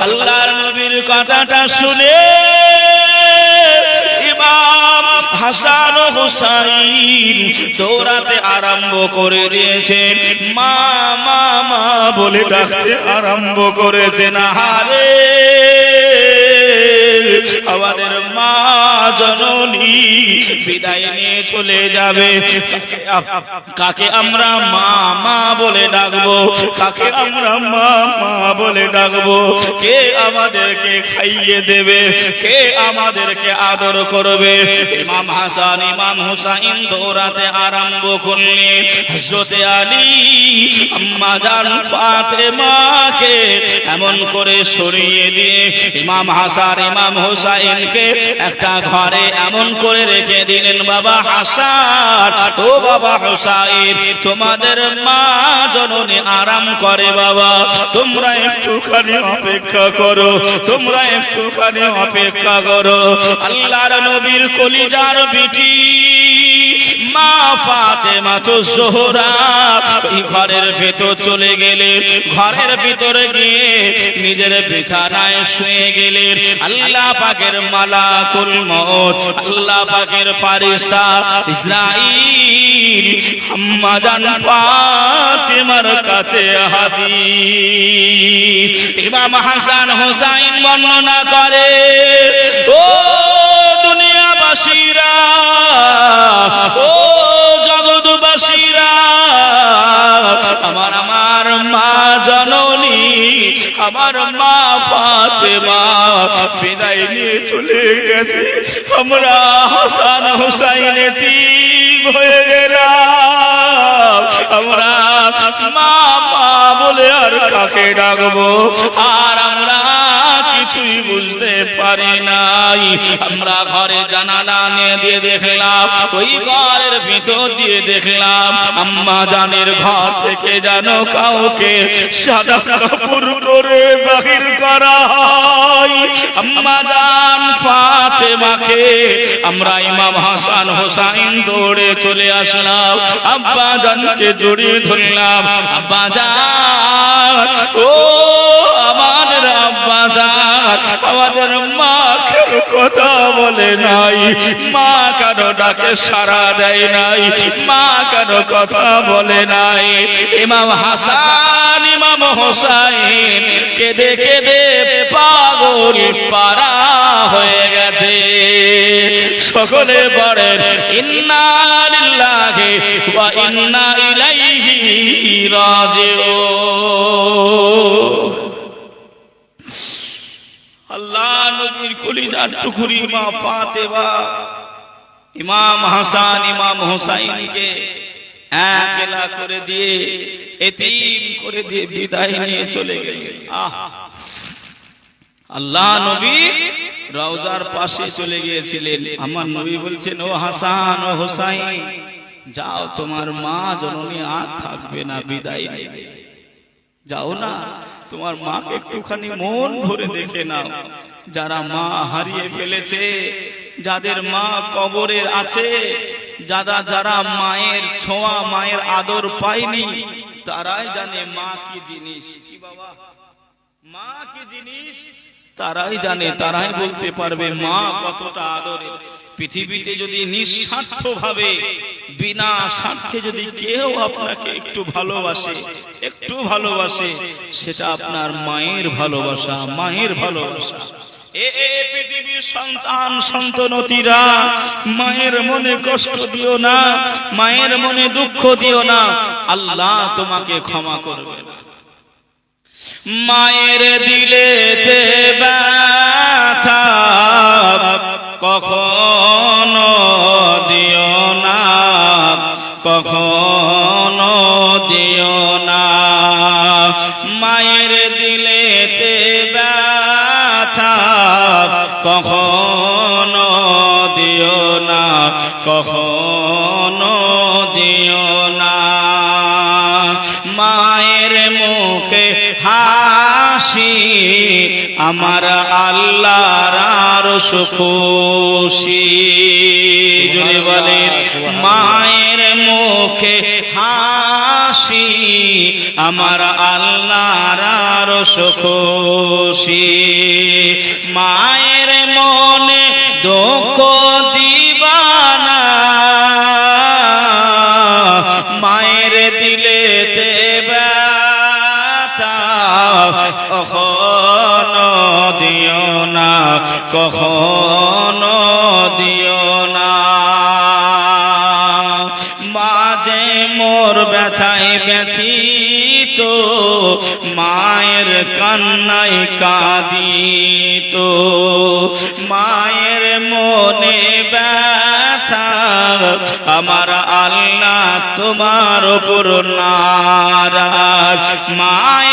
Speaker 1: আল্লাহর নবীর কথাটা শুনে ইমাম হাসান ও হুসাইন দৌড়াতে আরম্ভ করে দিয়েছেন, মা মা মা বলে ডাকতে আরম্ভ করেছেন। আহারে আমাদের মা জননী বিদায় নিয়ে চলে যাবে, কাকে আমরা মা মা বলে ডাকবো, কাকে আমরা মা মা বলে ডাকবো, কে আমাদেরকে খাইয়ে দেবে, কে আমাদেরকে আদর করবে। ইমাম হাসান ইমাম হুসাইন দৌড়াতে আরম্ভ করলেন। হযরতে আলী আম্মা জান ফাতেমাকে এমন করে সরিয়ে দিয়ে ইমাম হাসান ইমাম হুসাইনকে একটা ঘরে এমন করে রেখে দিলেন, বাবা হাসান, ও বাবা হুসাইন, তোমাদের মা জননী আরাম করে বাবা, তোমরা একটুখানি অপেক্ষা করো, তোমরা একটুখানি অপেক্ষা করো। আল্লাহর নবীর কলিজার বিটি মা ফাতেমা তো জোহরা এই ঘরের ভেতর চলে গেলেন, ঘরের ভিতরে গিয়ে নিজের বিছানায় শুয়ে গেলেন। আল্লাহ পাকের মালাকুল মউত, আল্লাহ পাকের ফেরেশতা ইসরাঈল আম্মা জান ফাতেমার কাছে হাজির। ইমাম হাসান হুসাইন বর্ণনা করে, ও দুনিয়াবাসীরা, ও জগৎবাসীরা, আমার মা জননী, আমার মা ফাতেমা বিদায় নিয়ে চলে গেছে, আমরা হাসান হুসাইন এতিম হয়ে গেলাম, আমরা মা মা বলে আর কাকে ডাকবো, আর আমরা কিছুই বুঝতে পারি নাই। আমরা ঘরে জানালা দিয়ে দেখলাম, ওই ঘরের ভিতর দিয়ে দেখলাম আম্মা জানের ঘর থেকে যেন কাউকে সাদা কাপড় করে বাহির করা হয়। আম্মা জান ফাতেমাকে আমরা ইমাম হাসান হুসাইন দৌড়ে চলে আসলাম, আব্বা জানকে জড়িয়ে ধরলাম, আব্বা জান, ও আমাদের আব্বা জান, আমাদের মা কেন কথা বলে নাই, মা কেন ডাকে সাড়া দেয় নাই, মা কেন কথা বলে নাই। ইমাম হাসান ইমাম হুসাইন কেঁদে কেঁদে পাগল পারা হয়ে গেছে। সকলে বলেন ইন্না লিল্লাহি ওয়া ইন্না ইলাইহি রাজিউন। আল্লাহ নবীর কলিজার টুকরি মা ফাতেমা ইমাম হাসান ইমাম হুসাইনকে একলা করে দিয়ে, এতিম করে দিয়ে বিদায় নিয়ে চলে গেলেন। আল্লাহ নবী রওজার পাশে চলে গিয়েছিলেন। আমার নবী বলছেন, ও হাসান ও হুসাইন, যাও, তোমার মা জননী আর থাকবে না, বিদায় নেবে, যাও না, তোমার মাকে একটুখানি মন ভরে দেখে নাও। যারা মা হারিয়ে ফেলেছে, যাদের মা কবরের আছে, যারা মায়ের ছোঁয়া মায়ের আদর পায়নি, তারাই জানে মা কি জিনিস। কি বাবা, মা কি জিনিস তারাই জানে, তারাই বলতে পারবে মা কতটা আদরের। পৃথিবীতে যদি নিঃস্বার্থ ভাবে বিনা স্বার্থে যদি কেউ আপনাকে একটু ভালোবাসে সেটা আপনার মায়ের ভালোবাসা, মায়ের ভালোবাসা। এ পৃথিবীর সন্তান সন্তনতিরা, মায়ের মনে কষ্ট দিও না, মায়ের মনে দুঃখ দিও না, আল্লাহ তোমাকে ক্ষমা করবে না। মায়ের দিলেতে ব্যথা কখনো দিও না, কখনো দিও না। মায়ের দিলেতে ব্যথা কখনো দিও না, কখনো দিও না। মায়ের মুখে হাসি আমার আল্লাহর আরশ খুশি। জোরে বলেন, মায়ের মুখে হাসি আমার আল্লাহর আরশ খুশি। মায়ের মনে দুঃখ দিবানা, মায়ের দিলেতে ব্যথা কখনো দিও না, কখনো দিও না। মাঝে মোর ব্যথায় ব্যথিত, মায়ের কান্নায় কাঁদিত। মায়ের মনে ব্যথা আমার আল্লাহ তোমার উপর নারাজ। মায়ের